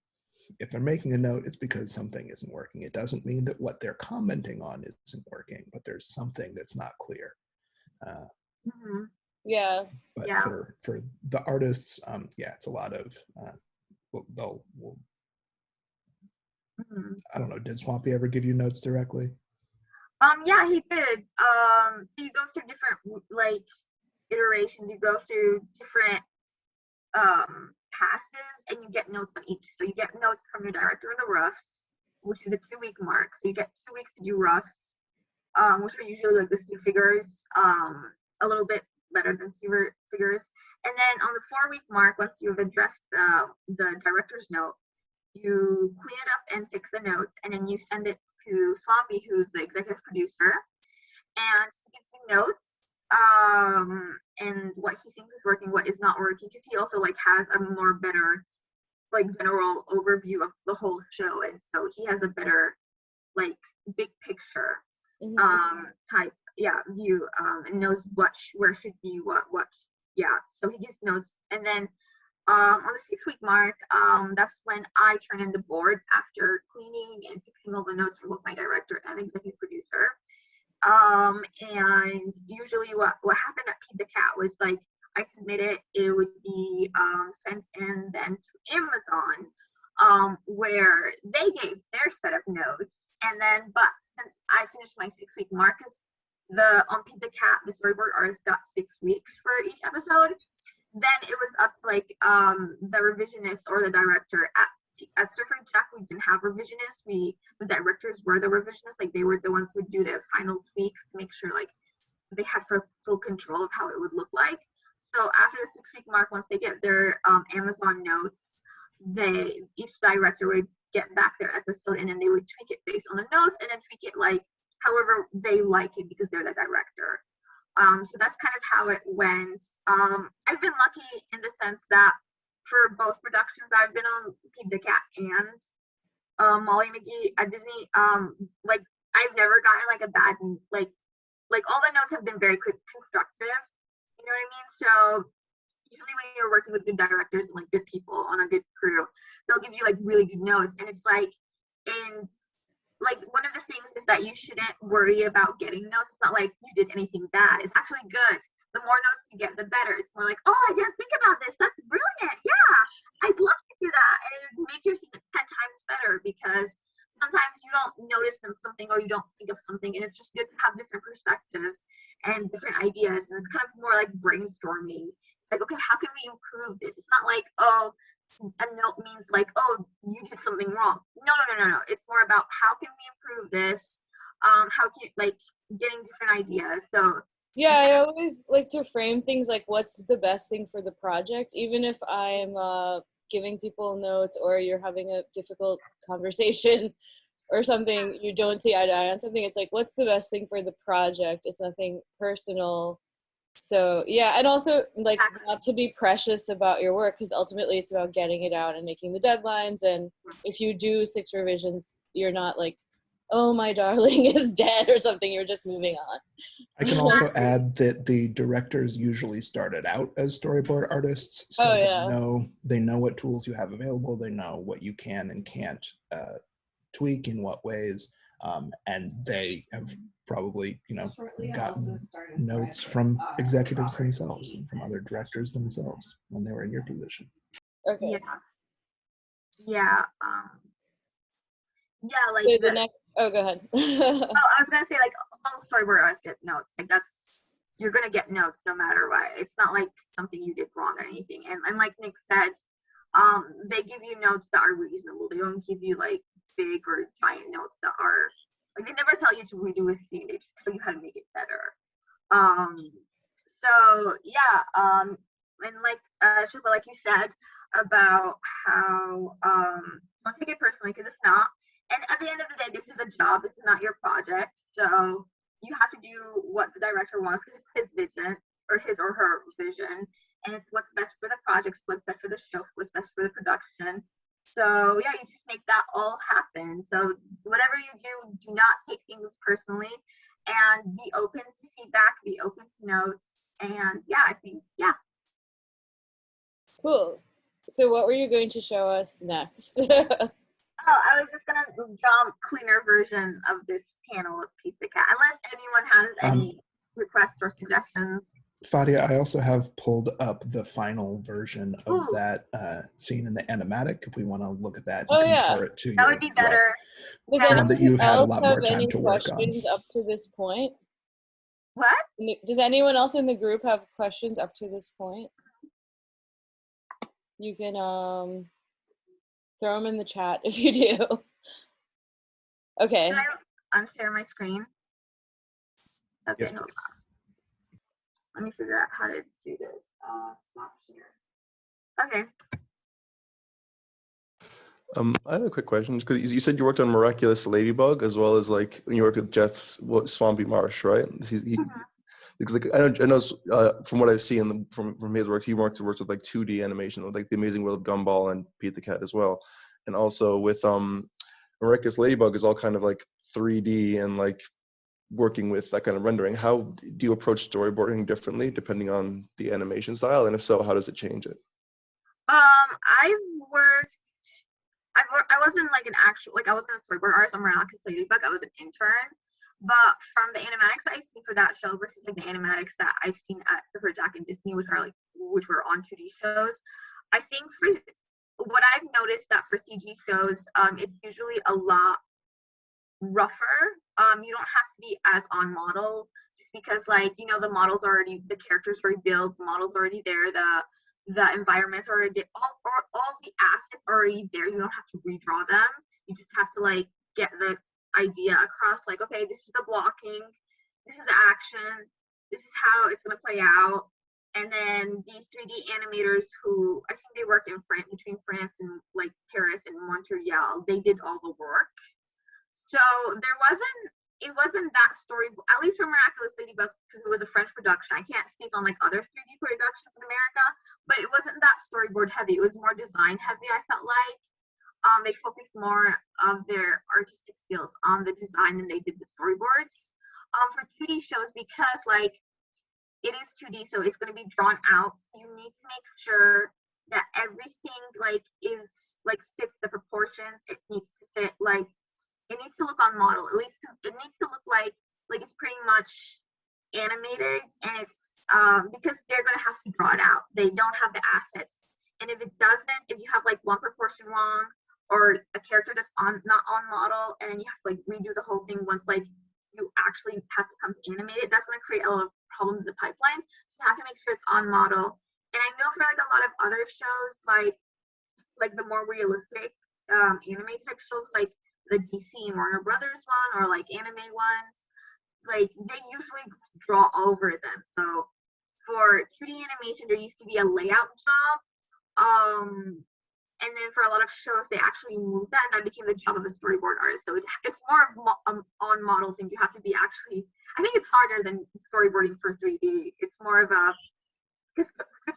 [SPEAKER 3] if they're making a note, it's because something isn't working. It doesn't mean that what they're commenting on isn't working, but there's something that's not clear.
[SPEAKER 1] Yeah.
[SPEAKER 3] But
[SPEAKER 5] Yeah.
[SPEAKER 3] for the artists, yeah, it's a lot of they'll I don't know. Did Swampy ever give you notes directly?
[SPEAKER 5] Yeah, he did. So you go through different like iterations. You go through different passes, and you get notes on each. So you get notes from your director in the roughs, which is a 2-week mark. So you get 2 weeks to do roughs, which are usually like the stick figures, a little bit better than silver figures. And then on the 4-week mark, once you've addressed the director's note, you clean it up and fix the notes, and then you send it to Swampy, who's the executive producer, and he gives you notes, and what he thinks is working, what is not working, because he also like has a more better like general overview of the whole show, and so he has a better like big picture type view, and knows where should be what so he gives notes. And then on the 6-week mark, that's when I turn in the board after cleaning and fixing all the notes for both my director and executive producer. And usually what happened at Pete the Cat was like I submitted, it would be sent in then to Amazon, where they gave their set of notes, and then but since I finished my 6-week mark, because on Pete the Cat, the storyboard artist got 6 weeks for each episode, then it was up to like the revisionist or the director. At Surfing Jack, we didn't have revisionists. The directors were the revisionists. Like they were the ones who would do the final tweaks to make sure like they had full control of how it would look like. So after the 6-week mark, once they get their Amazon notes, each director would get back their episode, and then they would tweak it based on the notes, and then tweak it like however they like it because they're the director. So that's kind of how it went. I've been lucky in the sense that for both productions I've been on, Pete the Cat and Molly McGee at Disney, like I've never gotten like a bad like all the notes have been very constructive. You know what I mean? So usually when you're working with good directors and like good people on a good crew, they'll give you like really good notes, and it's like, and like one of the things is that you shouldn't worry about getting notes. It's not like you did anything bad. It's actually good. The more notes you get, the better. It's more like, oh, I didn't think about this. That's brilliant. Yeah, I'd love to do that, and it would make your thing 10 times better, because sometimes you don't notice something or you don't think of something, and it's just good to have different perspectives and different ideas, and it's kind of more like brainstorming. It's like, okay, how can we improve this? It's not like, oh, a note means like, oh, you did something wrong. No. It's more about how can we improve this? How can, like, getting different ideas. So
[SPEAKER 1] Yeah, I always like to frame things like what's the best thing for the project, even if I'm giving people notes or you're having a difficult conversation or something, you don't see eye to eye on something. It's like, what's the best thing for the project? It's nothing personal. So yeah, and also like not to be precious about your work, because ultimately it's about getting it out and making the deadlines. And if you do 6 revisions, you're not like, oh, my darling is dead or something. You're just moving on.
[SPEAKER 3] I can also add that the directors usually started out as storyboard artists, so they know what tools you have available. They know what you can and can't tweak in what ways, and they have probably gotten notes from executives themselves and from other directors themselves when they were in your position.
[SPEAKER 1] Okay.
[SPEAKER 5] Yeah. Like
[SPEAKER 1] so the next. Oh, go ahead.
[SPEAKER 5] I was gonna say, like, all storyboard artists get notes. Like, you're gonna get notes no matter what. It's not like something you did wrong or anything. And like Nick said, they give you notes that are reasonable. They don't give you like big or giant notes that are like, they never tell you to redo a scene. They just tell you how to make it better. So yeah. And like Shilpa, like you said about how don't take it personally, because it's not. And at the end of the day, this is a job. This is not your project. So you have to do what the director wants, because it's his vision or his or her vision. And it's what's best for the project, what's best for the show, what's best for the production. So yeah, you just make that all happen. So whatever you do not take things personally, and be open to feedback, be open to notes. And yeah, I think, yeah.
[SPEAKER 1] Cool. So what were you going to show us next?
[SPEAKER 5] I was just gonna draw a cleaner version of this panel of Pete the Cat, unless anyone has any requests or suggestions.
[SPEAKER 3] Fadia, I also have pulled up the final version of that scene in the animatic, if we want to look at that and compare it to
[SPEAKER 5] that would be better.
[SPEAKER 1] Does anyone else have any questions up to this point?
[SPEAKER 5] What?
[SPEAKER 1] Does anyone else in the group have questions up to this point? You can throw them in the chat if you do. Okay.
[SPEAKER 5] Should I unshare my screen? Okay,
[SPEAKER 3] yes,
[SPEAKER 5] hold on. Let me figure out how to do this. Stop share. Okay.
[SPEAKER 6] I have a quick question, because you said you worked on Miraculous Ladybug as well as like when you worked with Jeff Swampy Marsh, right? I know from what I've seen from his works, he works with like 2D animation, with like The Amazing World of Gumball and Pete the Cat as well, and also with Miraculous Ladybug is all kind of like 3D and like working with that kind of rendering. How do you approach storyboarding differently depending on the animation style, and if so, how does it change it?
[SPEAKER 5] I wasn't like an actual, like I wasn't a storyboard artist on Miraculous Ladybug. I was an intern. But from the animatics I've seen for that show versus like the animatics that I've seen at for Jack and Disney, which were on 2D shows, I think for what I've noticed that for CG shows, it's usually a lot rougher. You don't have to be as on model, just because like, the models already, the characters already built, the models already there, the environments are already, all the assets are already there. You don't have to redraw them. You just have to like get the idea across, like, okay, this is the blocking, this is the action, this is how it's going to play out. And then these 3D animators who I think they worked in between France and like Paris and Montreal, they did all the work. So it wasn't that story, at least for Miraculous Ladybug, because it was a French production. I can't speak on like other 3D productions in America, but it wasn't that storyboard heavy. It was more design heavy, I felt like. They focused more of their artistic skills on the design than they did the storyboards. For 2D shows, because like it is 2D, so it's going to be drawn out. You need to make sure that everything like is like fits the proportions. It needs to fit like it needs to look on model. At least it needs to look like it's pretty much animated, and it's because they're going to have to draw it out. They don't have the assets, and if it doesn't, if you have like one proportion wrong or a character that's not on model, and you have to like redo the whole thing once like you actually have to come to animate it, that's going to create a lot of problems in the pipeline. So you have to make sure it's on model. And I know for like a lot of other shows, like the more realistic anime type shows, like the DC and Warner Brothers one, or like anime ones, like they usually draw over them. So for 2D animation, there used to be a layout job. And then for a lot of shows, they actually moved that, and that became the job of the storyboard artist. So it's more of on models, and you have to be actually, I think it's harder than storyboarding for 3D. It's more of a, because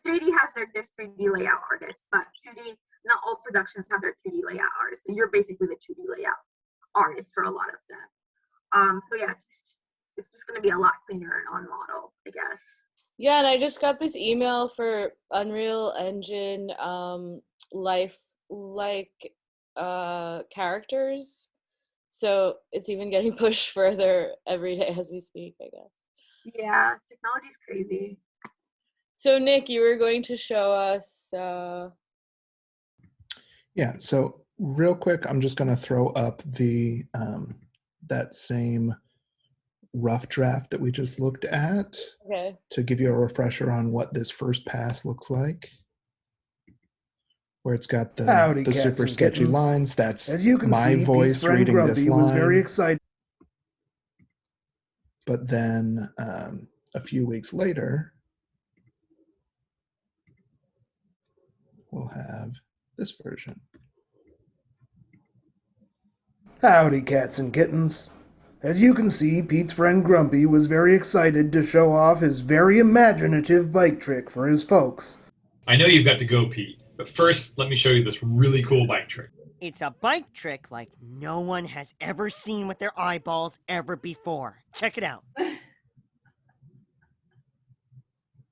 [SPEAKER 5] 3D has their 3D layout artists, but 2D, not all productions have their 2D layout artists. So you're basically the 2D layout artist for a lot of them. So yeah, it's just going to be a lot cleaner and on model, I guess.
[SPEAKER 1] Yeah, and I just got this email for Unreal Engine characters, so it's even getting pushed further every day as we speak, I guess.
[SPEAKER 5] Yeah, technology's crazy.
[SPEAKER 1] So Nick, you were going to show us
[SPEAKER 3] Yeah, so real quick, I'm just going to throw up the that same rough draft that we just looked at,
[SPEAKER 1] okay,
[SPEAKER 3] to give you a refresher on what this first pass looks like, where it's got the
[SPEAKER 7] Howdy, cats
[SPEAKER 3] super
[SPEAKER 7] and
[SPEAKER 3] sketchy
[SPEAKER 7] kittens.
[SPEAKER 3] lines. That's
[SPEAKER 7] As you can
[SPEAKER 3] my
[SPEAKER 7] see, Pete's
[SPEAKER 3] voice
[SPEAKER 7] friend
[SPEAKER 3] reading this
[SPEAKER 7] Grumpy
[SPEAKER 3] line.
[SPEAKER 7] was very excited.
[SPEAKER 3] But then a few weeks later, we'll have this version.
[SPEAKER 7] Howdy, cats and kittens. As you can see, Pete's friend Grumpy was very excited to show off his very imaginative bike trick for his folks.
[SPEAKER 9] I know you've got to go, Pete, but first, let me show you this really cool bike trick.
[SPEAKER 8] It's a bike trick like no one has ever seen with their eyeballs ever before. Check it out.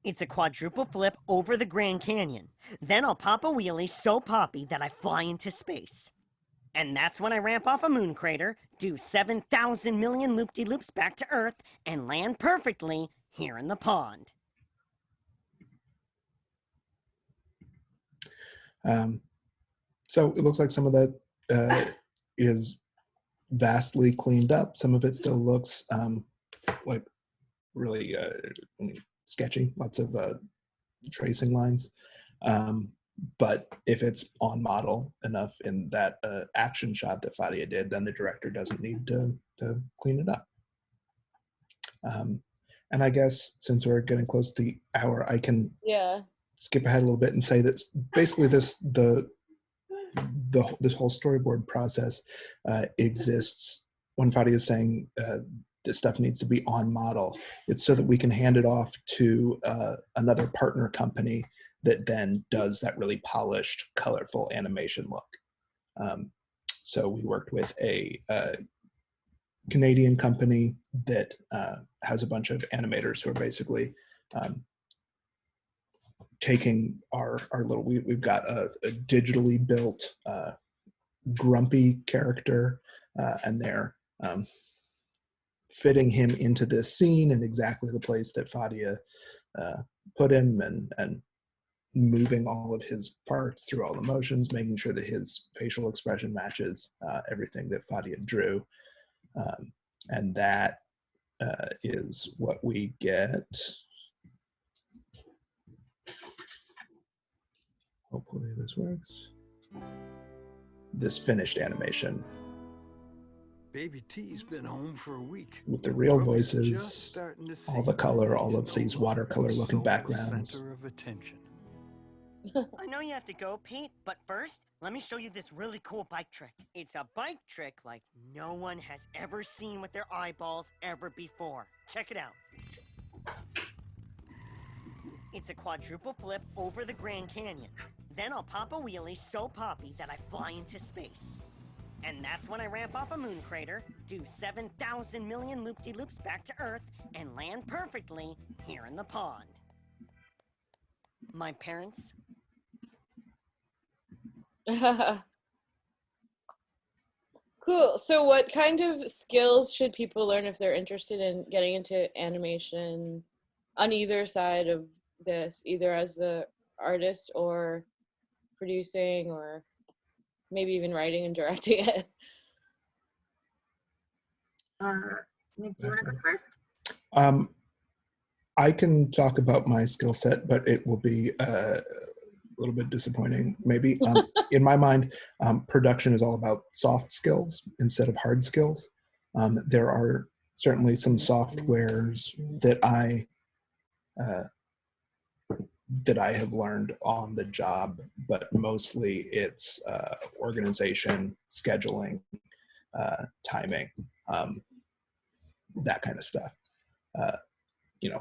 [SPEAKER 8] It's a quadruple flip over the Grand Canyon. Then I'll pop a wheelie so poppy that I fly into space. And that's when I ramp off a moon crater, do 7,000 million loop-de-loops back to Earth, and land perfectly here in the pond.
[SPEAKER 3] So it looks like some of that is vastly cleaned up. Some of it still looks like really sketchy, lots of tracing lines. But if it's on model enough in that action shot that Fadia did, then the director doesn't need to clean it up. And I guess since we're getting close to the hour, I can skip ahead a little bit and say that basically this whole storyboard process exists when Fadia is saying this stuff needs to be on model. It's so that we can hand it off to another partner company that then does that really polished, colorful animation look. So we worked with a Canadian company that has a bunch of animators who are basically taking our little, we've got a digitally built grumpy character, and they're fitting him into this scene in exactly the place that Fadia put him, and moving all of his parts through all the motions, making sure that his facial expression matches everything that Fadia drew. And that is what we get. Hopefully this works. This finished animation.
[SPEAKER 10] Baby T's been home for a week.
[SPEAKER 3] With the real voices, all the color, all of these watercolor-looking backgrounds.
[SPEAKER 10] Center of attention.
[SPEAKER 8] I know you have to go, Pete, but first, let me show you this really cool bike trick. It's a bike trick like no one has ever seen with their eyeballs ever before. Check it out. It's a quadruple flip over the Grand Canyon. Then I'll pop a wheelie so poppy that I fly into space. And that's when I ramp off a moon crater, do 7,000 million loop-de-loops back to Earth, and land perfectly here in the pond. My parents.
[SPEAKER 1] Cool. So what kind of skills should people learn if they're interested in getting into animation on either side of this, either as the artist or producing or maybe even writing and directing it?
[SPEAKER 5] Nick, do you want to go first?
[SPEAKER 3] I can talk about my skill set, but it will be a little bit disappointing, maybe. In my mind, production is all about soft skills instead of hard skills. There are certainly some softwares that I have learned on the job, but mostly it's organization, scheduling, timing, that kind of stuff. You know,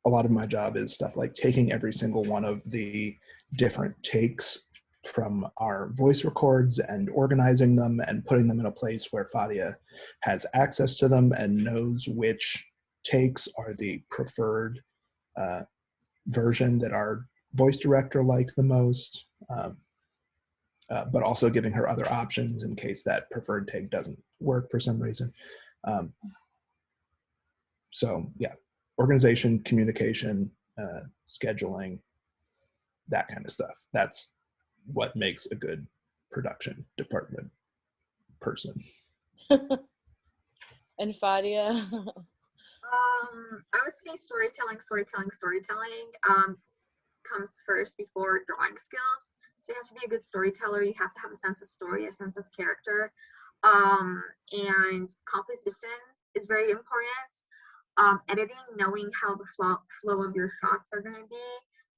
[SPEAKER 3] a lot of my job is stuff like taking every single one of the different takes from our voice records and organizing them and putting them in a place where Fadia has access to them and knows which takes are the preferred version that our voice director liked the most, but also giving her other options in case that preferred take doesn't work for some reason. So yeah, organization, communication, scheduling, that kind of stuff. That's what makes a good production department person.
[SPEAKER 1] And Fadia?
[SPEAKER 5] I would say storytelling comes first before drawing skills. So you have to be a good storyteller. You have to have a sense of story, a sense of character, and composition is very important. Editing, knowing how the flow of your shots are going to be.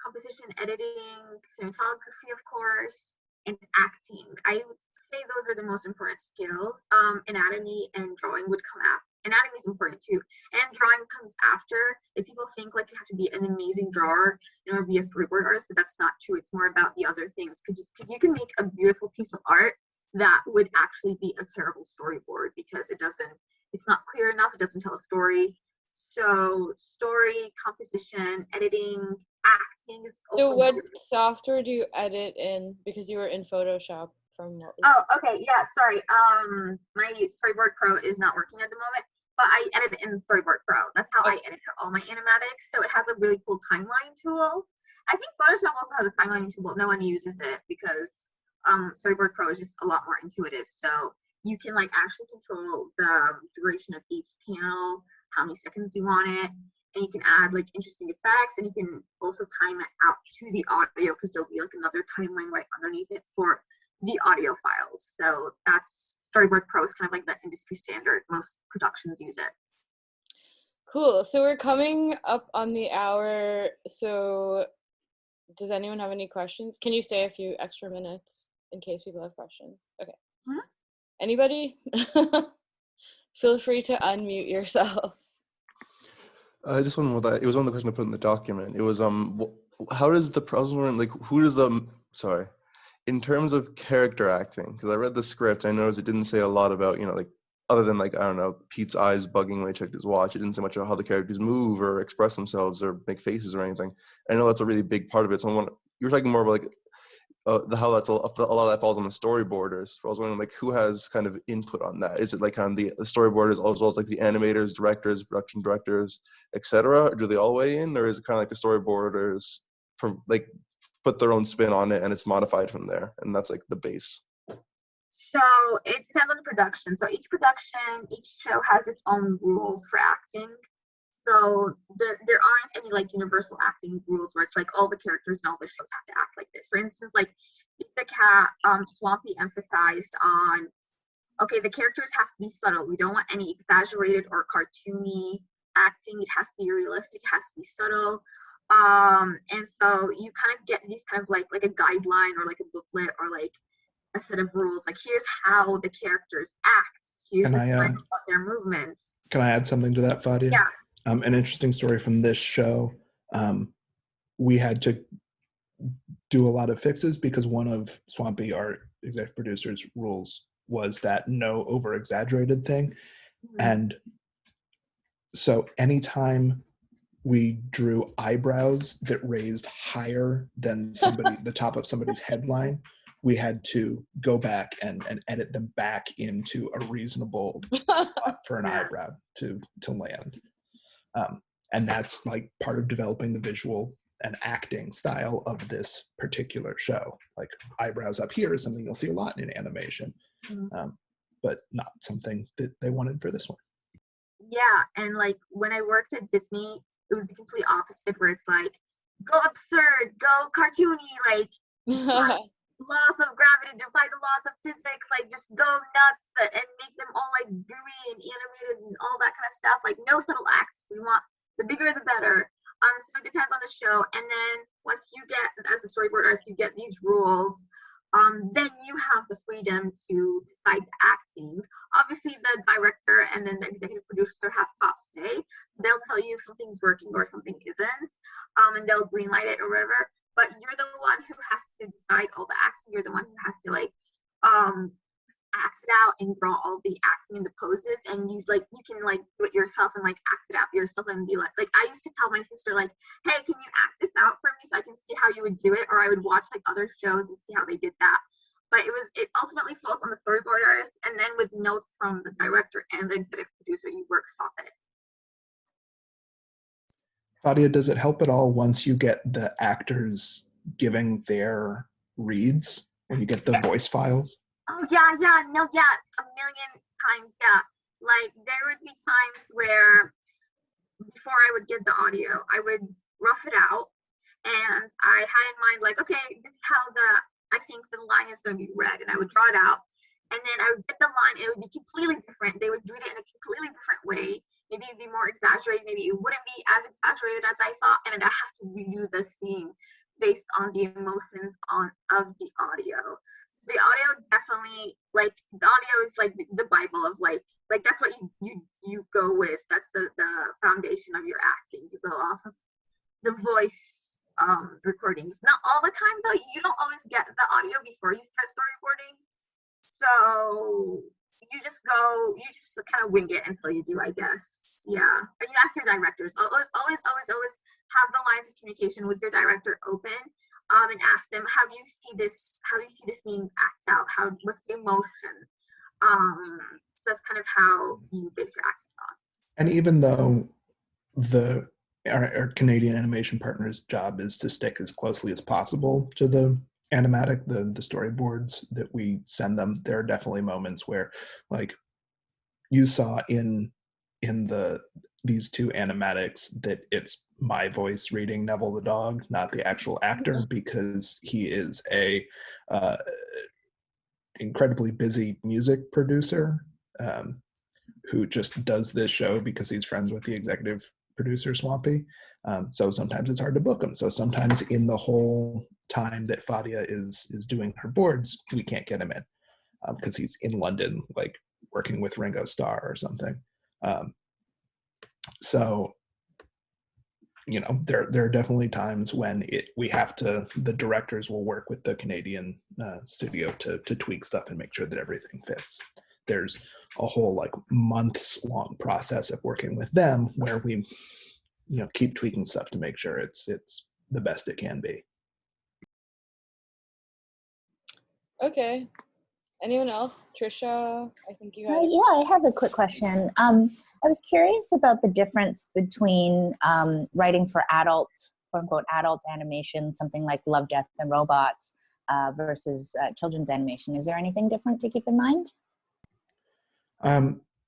[SPEAKER 5] Composition, editing, cinematography, of course, and acting. I would say those are the most important skills. Anatomy and drawing would come after. Anatomy is important too, and drawing comes after. If people think like you have to be an amazing drawer in order to be a storyboard artist, but that's not true. It's more about the other things, because you can make a beautiful piece of art that would actually be a terrible storyboard because it's not clear enough, it doesn't tell a story. So story, composition, editing, acting is also
[SPEAKER 1] So what software do you edit in? Because you were in Photoshop from what we...
[SPEAKER 5] Oh, okay, yeah, sorry. My Storyboard Pro is not working at the moment, but I edit in Storyboard Pro. That's how I edit all my animatics. So it has a really cool timeline tool. I think Photoshop also has a timeline tool, but no one uses it because Storyboard Pro is just a lot more intuitive. So you can like actually control the duration of each panel, how many seconds you want it, and you can add like interesting effects, and you can also time it out to the audio because there'll be like another timeline right underneath it for the audio files. So that's Storyboard Pro is kind of like the industry standard. Most productions use it.
[SPEAKER 1] Cool. So we're coming up on the hour. So does anyone have any questions? Can you stay a few extra minutes in case people have questions? Okay. Anybody? Feel free to unmute yourself.
[SPEAKER 6] I just wondering it was one of the questions I put in the document. It was how does the president, like who does the sorry, in terms of character acting, because I read the script, I noticed it didn't say a lot about, you know, like other than like, I don't know, Pete's eyes bugging when he checked his watch. It didn't say much about how the characters move or express themselves or make faces or anything. I know that's a really big part of it. So you were talking more about like how that's a lot of that falls on the storyboarders. So I was wondering like who has kind of input on that? Is it like kind of the storyboarders as well as like the animators, directors, production directors, etc.? Do they all weigh in, or is it kind of like the storyboarders like put their own spin on it and it's modified from there, and that's like the base?
[SPEAKER 5] So it depends on the production. So each production, each show has its own rules for acting. So there aren't any like universal acting rules where it's like all the characters and all the shows have to act like this. For instance, like the Cat, Swampy emphasized on, okay, the characters have to be subtle. We don't want any exaggerated or cartoony acting. It has to be realistic. It has to be subtle. And so you kind of get these kind of like a guideline or like a booklet or like a set of rules. Like here's how the characters act. Here's about their movements.
[SPEAKER 3] Can I add something to that, Fadia?
[SPEAKER 5] Yeah.
[SPEAKER 3] An interesting story from this show. We had to do a lot of fixes because one of Swampy, our executive producer's rules was that no over-exaggerated thing. And so anytime we drew eyebrows that raised higher than the top of somebody's headline, we had to go back and edit them back into a reasonable spot for an eyebrow to land. And that's like part of developing the visual and acting style of this particular show. Like eyebrows up here is something you'll see a lot in animation, but not something that they wanted for this one.
[SPEAKER 5] Yeah, and like when I worked at Disney, it was the complete opposite, where it's like, go absurd, go cartoony, like laws of gravity, defy the laws of physics, like just go nuts and make them all like gooey and animated and all that kind of stuff. Like no subtle acts. We want the bigger the better. So it depends on the show. And then once you get, as a storyboard artist, you get these rules. Then you have the freedom to decide the acting. Obviously, the director and then the executive producer have top say. They'll tell you if something's working or something isn't, and they'll greenlight it or whatever. But you're the one who has to decide all the acting. You're the one who has to like act it out and draw all the acting and the poses, and use like you can like do it yourself and like act it out yourself and be like I used to tell my sister like, hey, can you act this out for me so I can see how you would do it, or I would watch like other shows and see how they did that. But it ultimately falls on the storyboard artist, and then with notes from the director and the executive producer, you work off it.
[SPEAKER 3] Fadia, does it help at all once you get the actors giving their reads, when you get the voice files?
[SPEAKER 5] Oh yeah, a million times, yeah. Like there would be times where before I would get the audio, I would rough it out, and I had in mind like, okay, this is how I think the line is going to be read, and I would draw it out, and then I would get the line, and it would be completely different. They would read it in a completely different way. Maybe it'd be more exaggerated, maybe it wouldn't be as exaggerated as I thought, and I have to redo the scene based on the emotions of the audio. The audio definitely, like the audio is like the Bible of like that's what you go with. That's the foundation of your acting. You go off of the voice recordings. Not all the time though. You don't always get the audio before you start storyboarding. So you just kind of wing it until you do, I guess. Yeah. And you ask your directors. Always have the lines of communication with your director open. And ask them, how do you see this being acted out? What's the emotion? So that's kind of how you base your acting on.
[SPEAKER 3] And even though our Canadian animation partner's job is to stick as closely as possible to the animatic, the storyboards that we send them, there are definitely moments where, like you saw in these two animatics, that it's my voice reading Neville the dog, not the actual actor, because he is a incredibly busy music producer who just does this show because he's friends with the executive producer Swampy. So sometimes it's hard to book him. So sometimes in the whole time that Fadia is doing her boards, we can't get him in because he's in London, like working with Ringo Starr or something. So, you know, there are definitely times when the directors will work with the Canadian studio to tweak stuff and make sure that everything fits. There's a whole like months long process of working with them where we, you know, keep tweaking stuff to make sure it's the best it can be.
[SPEAKER 1] Okay. Anyone else? Trisha, I think you had.
[SPEAKER 11] Yeah, I have a quick question. I was curious about the difference between writing for adult, quote unquote, adult animation, something like Love, Death, and Robots, versus children's animation. Is there anything different to keep in mind?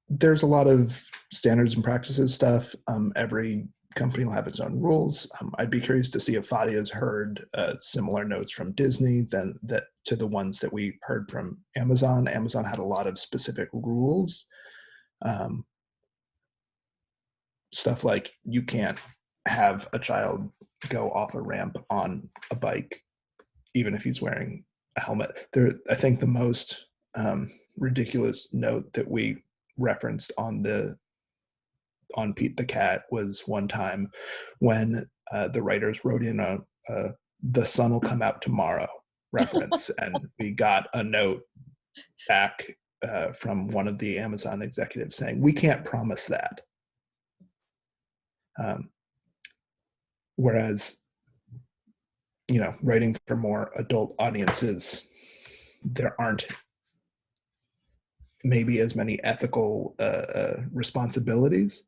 [SPEAKER 3] There's a lot of standards and practices stuff. Every company will have its own rules. I'd be curious to see if Fadia's heard similar notes from Disney to the ones that we heard from Amazon. Amazon had a lot of specific rules. Stuff like you can't have a child go off a ramp on a bike, even if he's wearing a helmet. I think the most ridiculous note that we referenced on Pete the Cat was one time when the writers wrote in a "the sun will come out tomorrow" reference, and we got a note back from one of the Amazon executives saying, "We can't promise that." whereas, you know, writing for more adult audiences, there aren't maybe as many ethical responsibilities.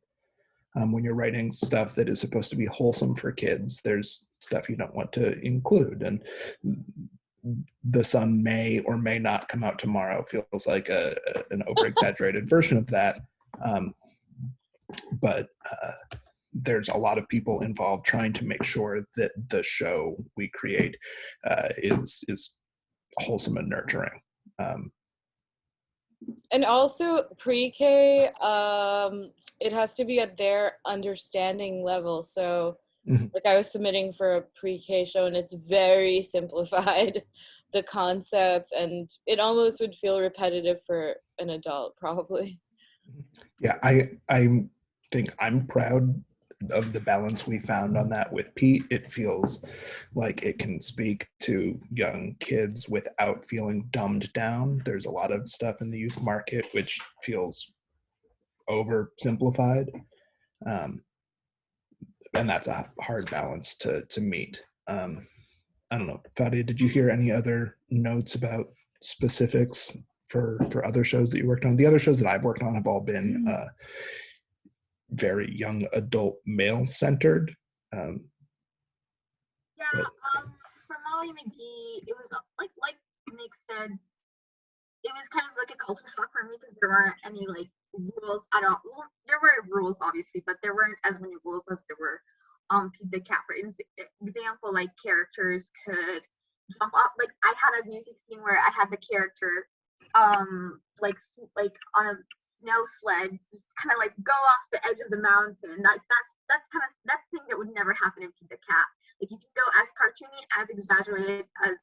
[SPEAKER 3] When you're writing stuff that is supposed to be wholesome for kids, there's stuff you don't want to include. And the sun may or may not come out tomorrow feels like an over-exaggerated version of that. But there's a lot of people involved trying to make sure that the show we create is wholesome and nurturing.
[SPEAKER 1] And also pre-K, it has to be at their understanding level. So like I was submitting for a pre-K show and it's very simplified, the concept, and it almost would feel repetitive for an adult probably.
[SPEAKER 3] Yeah, I think I'm proud of the balance we found on that with Pete. It feels like it can speak to young kids without feeling dumbed down. There's a lot of stuff in the youth market which feels oversimplified, and that's a hard balance to meet. I don't know, Fadia, did you hear any other notes about specifics for other shows that you worked on? The other shows that I've worked on have all been very young adult male centered.
[SPEAKER 5] For Molly McGee, it was like Nick said, it was kind of like a culture shock for me because there weren't any like rules at all. Well, there were rules obviously, but there weren't as many rules as there were Pete the Cat. For example, like characters could jump up. Like I had a music scene where I had the character like on a snow sled, kind of like go off the edge of the mountain. That's kind of that thing that would never happen in Pete the Cat. Like you can go as cartoony, as exaggerated, as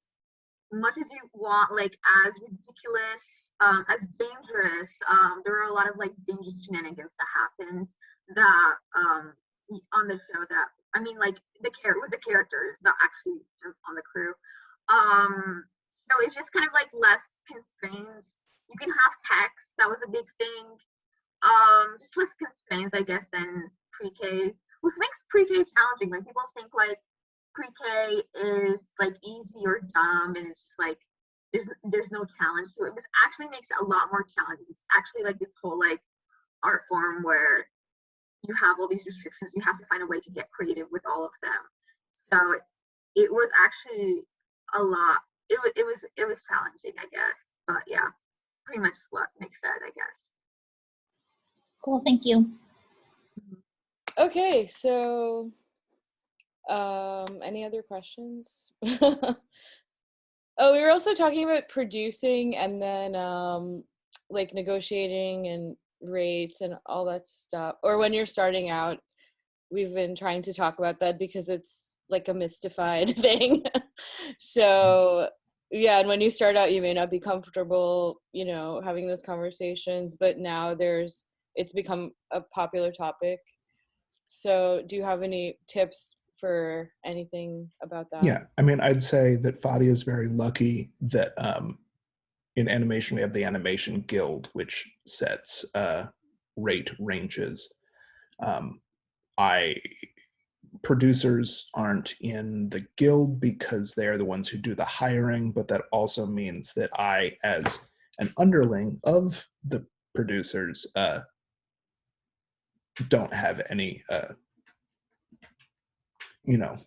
[SPEAKER 5] much as you want, like as ridiculous, as dangerous. There were a lot of like dangerous shenanigans that happened that on the show that I mean like with the characters, not actually on the crew. So it's just kind of like less constraints. You can have text, that was a big thing. Less constraints, I guess, than pre-K, which makes pre-K challenging. Like people think like pre-K is like easy or dumb, and it's just like there's no challenge to it. This actually makes it a lot more challenging. It's actually like this whole like art form where you have all these restrictions. You have to find a way to get creative with all of them. So it was actually a lot. It was challenging, I guess. But yeah, pretty much what Nick said, I guess.
[SPEAKER 11] Cool, thank you.
[SPEAKER 1] Okay, so any other questions? Oh, we were also talking about producing and then like negotiating and rates and all that stuff. Or when you're starting out, we've been trying to talk about that because it's like a mystified thing. So yeah, and when you start out, you may not be comfortable, you know, having those conversations, but now it's become a popular topic. So do you have any tips for anything about that?
[SPEAKER 3] Yeah, I mean, I'd say that Fadia is very lucky that in animation we have the Animation Guild, which sets rate ranges. Producers aren't in the guild because they're the ones who do the hiring, but that also means that I, as an underling of the producers, don't have any, you know,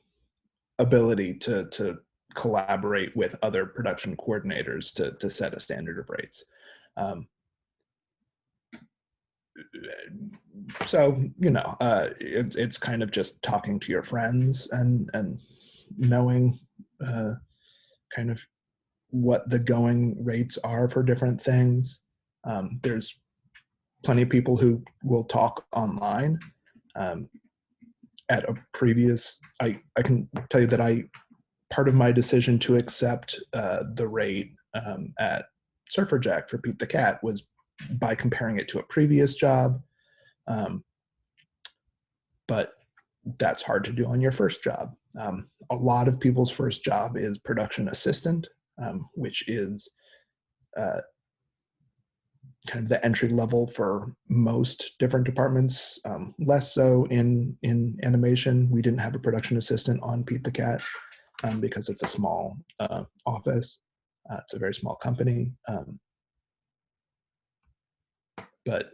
[SPEAKER 3] ability to collaborate with other production coordinators to set a standard of rates. So, you know, it's kind of just talking to your friends and knowing kind of what the going rates are for different things. There's plenty of people who will talk online. At a previous, I can tell you that part of my decision to accept the rate at Surfer Jack for Pete the Cat was by comparing it to a previous job. But that's hard to do on your first job. A lot of people's first job is production assistant, which is kind of the entry level for most different departments. Less so in animation. We didn't have a production assistant on Pete the Cat because it's a small office. It's a very small company. But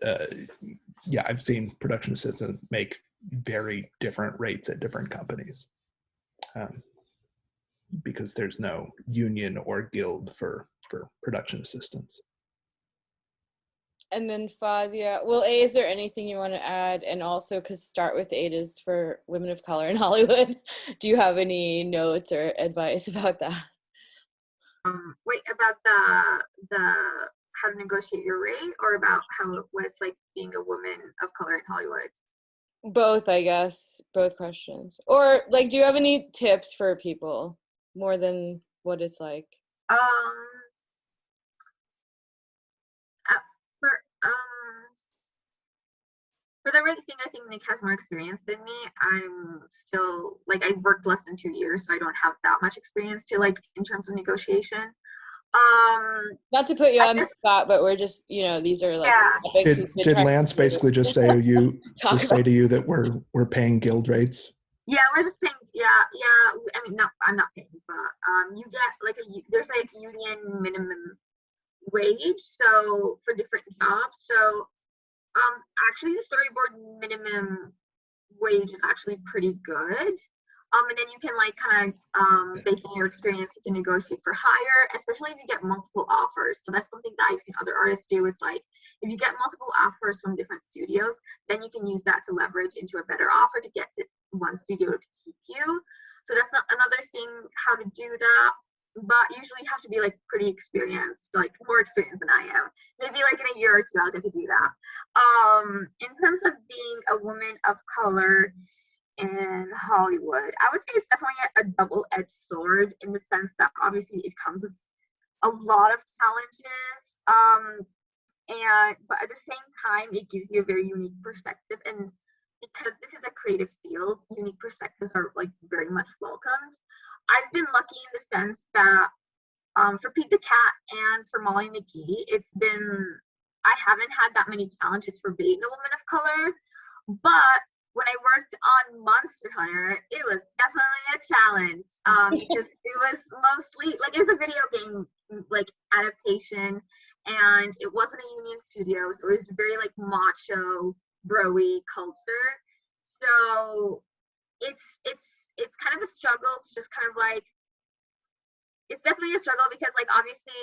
[SPEAKER 3] yeah, I've seen production assistants make very different rates at different companies because there's no union or guild for production assistants.
[SPEAKER 1] And then Fadia, well, A, is there anything you want to add? And also, because Start With 8 is for women of color in Hollywood, do you have any notes or advice about that?
[SPEAKER 5] Wait, about the how to negotiate your rate, or about how it was like being a woman of color in Hollywood?
[SPEAKER 1] Both, I guess, both questions. Or like, do you have any tips for people more than what it's like?
[SPEAKER 5] Uh, for the right thing, I think Nick has more experience than me. I'm still, like, I've worked less than 2 years, so I don't have that much experience to, like, in terms of negotiation.
[SPEAKER 1] Not to put you on the spot, but we're just, you know, these are like topics
[SPEAKER 3] Did Lance basically just say to you that we're paying guild rates?
[SPEAKER 5] Yeah, we're just saying, yeah. I mean, no, I'm not paying, but you get like there's like union minimum wage, so for different jobs. So actually the storyboard minimum wage is actually pretty good. And then you can like kind of based on your experience, you can negotiate for higher, especially if you get multiple offers. So that's something that I've seen other artists do. It's like if you get multiple offers from different studios, then you can use that to leverage into a better offer to get to one studio to keep you. So that's not another thing how to do that. But usually you have to be like pretty experienced, like more experienced than I am. Maybe like in a year or two I'll get to do that. In terms of being a woman of color in Hollywood, I would say it's definitely a double-edged sword in the sense that obviously it comes with a lot of challenges, but at the same time it gives you a very unique perspective, and because this is a creative field, unique perspectives are like very much welcomed. I've been lucky in the sense that for Pete the Cat and for Molly McGee, I haven't had that many challenges for being a woman of color, but when I worked on Monster Hunter, it was definitely a challenge because it was mostly like it was a video game like adaptation, and it wasn't a union studio, so it was very like macho, bro-y culture. So it's kind of a struggle. It's just kind of like it's definitely a struggle because like obviously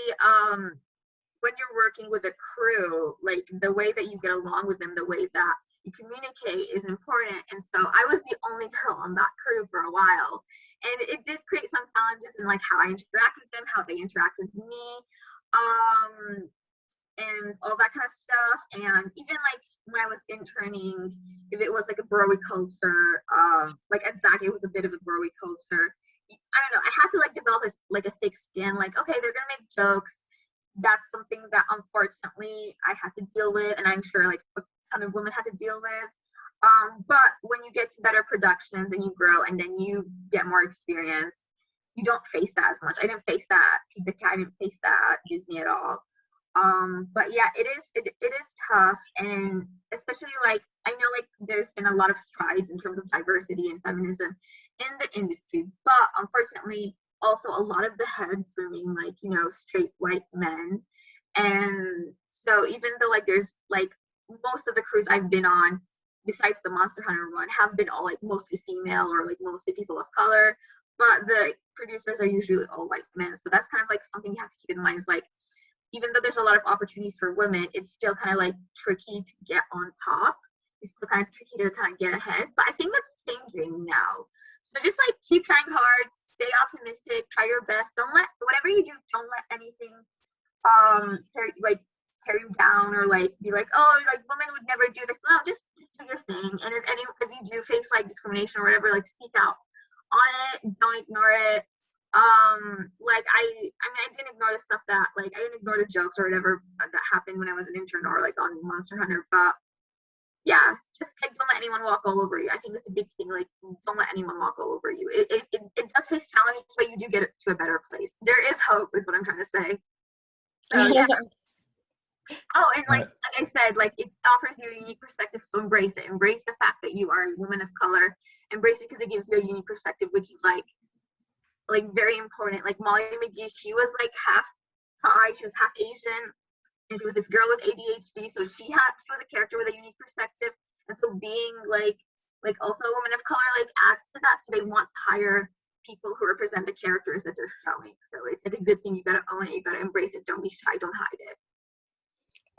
[SPEAKER 5] when you're working with a crew, like the way that you get along with them, the way that you communicate is important. And so I was the only girl on that crew for a while, and it did create some challenges in like how I interact with them, how they interact with me, and all that kind of stuff. And even like when I was interning, if it was like a bro-y culture, like at Zach, it was a bit of a bro-y culture. I don't know, I had to like develop a thick skin, like, okay, they're gonna make jokes. That's something that unfortunately I had to deal with, and I'm sure like a ton of women had to deal with. But when you get to better productions and you grow and then you get more experience, you don't face that as much. I didn't face that at Pete the Cat, I didn't face that at Disney at all. But yeah, it is tough, and especially like I know like there's been a lot of strides in terms of diversity and feminism in the industry, but unfortunately also a lot of the heads remain like, you know, straight white men. And so even though like there's like most of the crews I've been on besides the Monster Hunter one have been all like mostly female or like mostly people of color, but the producers are usually all white men. So that's kind of like something you have to keep in mind, is like even though there's a lot of opportunities for women, it's still kind of like tricky to get on top. It's still kind of tricky to kind of get ahead, but I think that's changing now. So just like keep trying hard, stay optimistic, try your best. Don't let whatever you do, don't let anything tear you down, or like be like, oh, like women would never do this. No, just do your thing. And if you do face like discrimination or whatever, like speak out on it. Don't ignore it. Like I mean I didn't ignore the stuff that like I didn't ignore the jokes or whatever that happened when I was an intern or like on Monster Hunter, but yeah, just like don't let anyone walk all over you. I think that's a big thing. Like don't let anyone walk all over you. It does face challenges, but you do get it to a better place. There is hope, is what I'm trying to say. So, yeah. Oh, and like I said, like it offers you a unique perspective, so embrace it. Embrace the fact that you are a woman of color. Embrace it because it gives you a unique perspective, which is like very important. Like Molly McGee, she was like half Thai, she was half Asian, and she was this girl with ADHD. So she was a character with a unique perspective, and so being like also a woman of color like adds to that. So they want to hire people who represent the characters that they're showing. So it's like a good thing. You gotta own it. You gotta embrace it. Don't be shy. Don't hide it.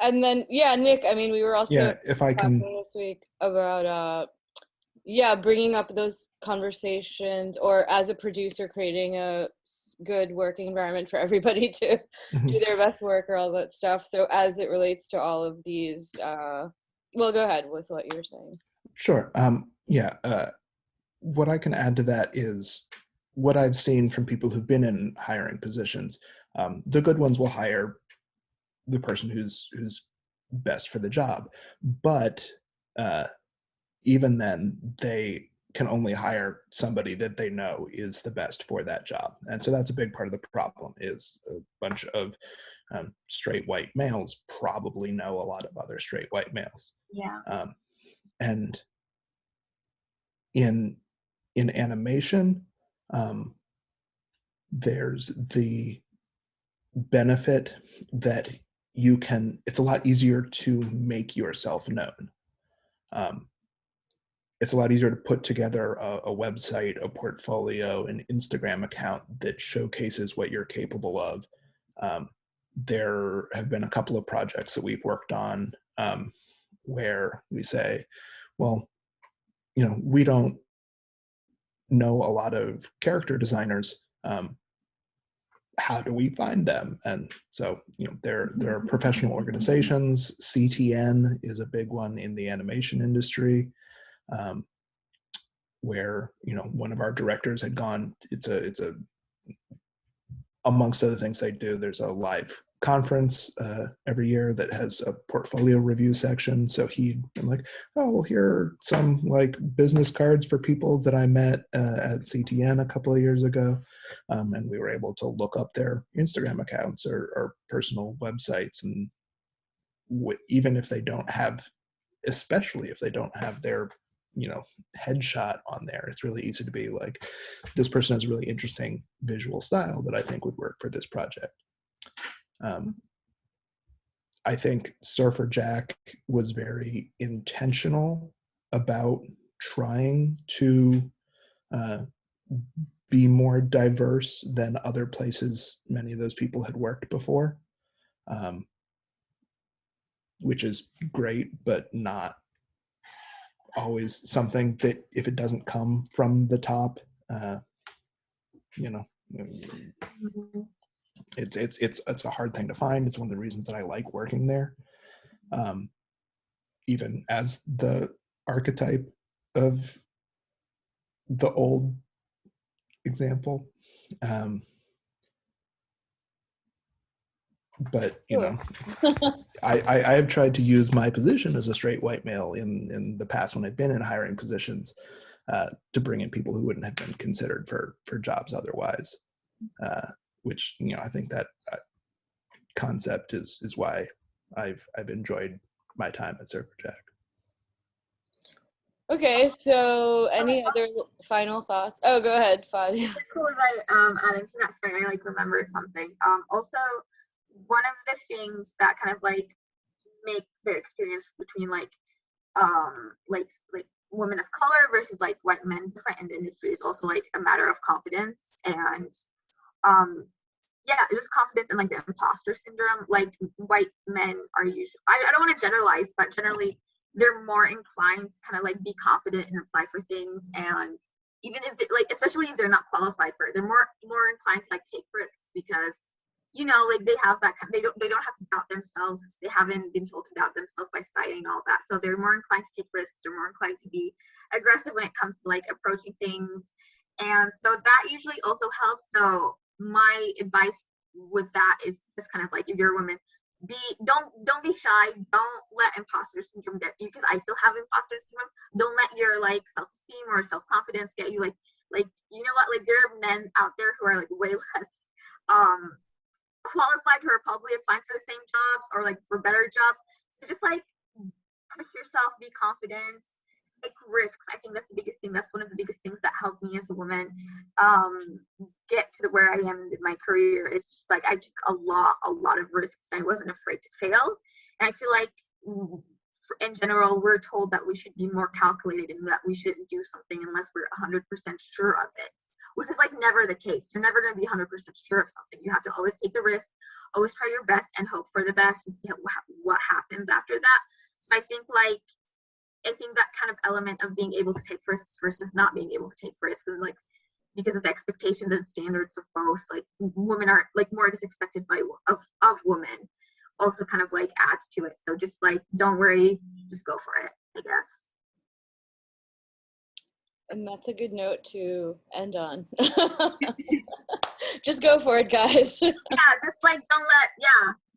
[SPEAKER 1] And then, yeah, Nick, I mean, we were also
[SPEAKER 3] if I can
[SPEAKER 1] talking this week about, bringing up those conversations, or as a producer, creating a good working environment for everybody to do their best work or all that stuff. So as it relates to all of these, well, go ahead with what you were saying.
[SPEAKER 3] Sure. What I can add to that is what I've seen from people who've been in hiring positions. The good ones will hire the person who's best for the job, but even then they can only hire somebody that they know is the best for that job. And so that's a big part of the problem, is a bunch of straight white males probably know a lot of other straight white males.
[SPEAKER 5] Yeah.
[SPEAKER 3] And in animation, there's the benefit that it's a lot easier to make yourself known. It's a lot easier to put together a website, a portfolio, an Instagram account that showcases what you're capable of. There have been a couple of projects that we've worked on where we say, well, we don't know a lot of character designers. How do we find them? And so, there are professional organizations. CTN is a big one in the animation industry, where one of our directors had gone. It's a amongst other things they do, there's a live conference every year that has a portfolio review section. So he'd been like, oh, well, here are some like business cards for people that I met at CTN a couple of years ago. And we were able to look up their Instagram accounts or personal websites. And even if they don't have, especially if they don't have their headshot on there, it's really easy to be like, this person has a really interesting visual style that I think would work for this project. I think Surfer Jack was very intentional about trying to be more diverse than other places many of those people had worked before, which is great, but not always something that, if it doesn't come from the top, it's a hard thing to find. It's one of the reasons that I like working there, even as the archetype of the old example. But I have tried to use my position as a straight white male in the past when I've been in hiring positions to bring in people who wouldn't have been considered for jobs otherwise, which I think that concept is why I've enjoyed my time at Surfer Jack.
[SPEAKER 1] Okay, so any other final thoughts? Oh, go ahead, Fadia.
[SPEAKER 5] Cool. Adding to that, sorry, I remembered something. Also, one of the things that kind of make the experience between women of color versus white men different in the industry is also a matter of confidence and just confidence and the imposter syndrome. White men are usually, I don't want to generalize, but generally they're more inclined to kind of be confident and apply for things, and even if they, especially if they're not qualified for it, they're more inclined to take risks because they have that, they don't have to doubt themselves. They haven't been told to doubt themselves by society and all that, so they're more inclined to take risks. They're more inclined to be aggressive when it comes to approaching things, and so that usually also helps. So my advice with that is just kind of if you're a woman, don't be shy. Don't let imposter syndrome get you, because I still have imposter syndrome. Don't let your self-esteem or self-confidence get you. You know what, there are men out there who are way less qualified who are probably applying for the same jobs or like for better jobs. So just like push yourself, be confident, take risks. I think that's the biggest thing. That's one of the biggest things that helped me as a woman get to where I am in my career. It's just like I took a lot of risks. I wasn't afraid to fail. And I feel like in general, we're told that we should be more calculated and that we shouldn't do something unless we're 100% sure of it, which is like never the case. You're never going to be 100% sure of something. You have to always take the risk, always try your best and hope for the best and see what happens after that. So I think that kind of element of being able to take risks versus not being able to take risks, and like because of the expectations and standards of both, like women are like more is expected of women, also kind of like adds to it. So just like don't worry, just go for it, I guess.
[SPEAKER 1] And that's a good note to end on. Just go for it, guys.
[SPEAKER 5] Yeah, just like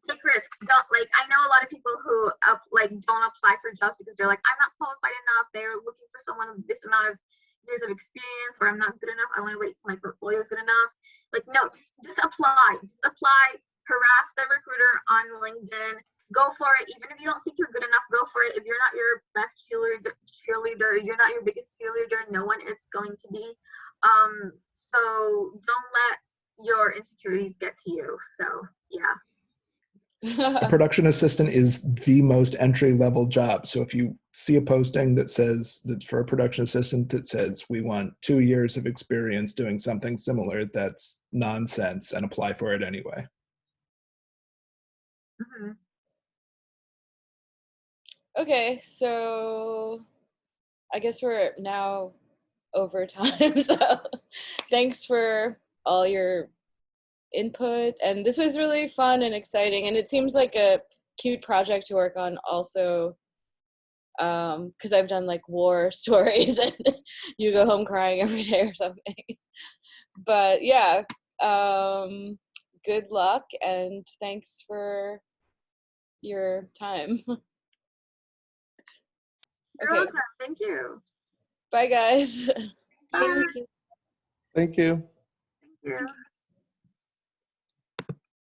[SPEAKER 5] take risks. Don't like I know a lot of people who don't apply for jobs because they're like, I'm not qualified enough. They're looking for someone with this amount of years of experience, or I'm not good enough. I want to wait till my portfolio is good enough. Like, no, just apply. Just apply. Harass the recruiter on LinkedIn. Go for it. Even if you don't think you're good enough, go for it. If you're not your best cheerleader, you're not your biggest cheerleader, no one is going to be. So don't let your insecurities get to you. So yeah.
[SPEAKER 3] A production assistant is the most entry-level job. So if you see a posting that says that's for a production assistant that says we want 2 years of experience doing something similar, that's nonsense, and apply for it anyway.
[SPEAKER 5] Mm-hmm.
[SPEAKER 1] Okay, so I guess we're now over time. So thanks for all your input, and this was really fun and exciting, and it seems like a cute project to work on also, because I've done like war stories and you go home crying every day or something. But yeah, good luck and thanks for your time.
[SPEAKER 5] You're welcome. Thank you.
[SPEAKER 1] Bye guys.
[SPEAKER 5] Bye.
[SPEAKER 6] Thank you.
[SPEAKER 5] Thank you.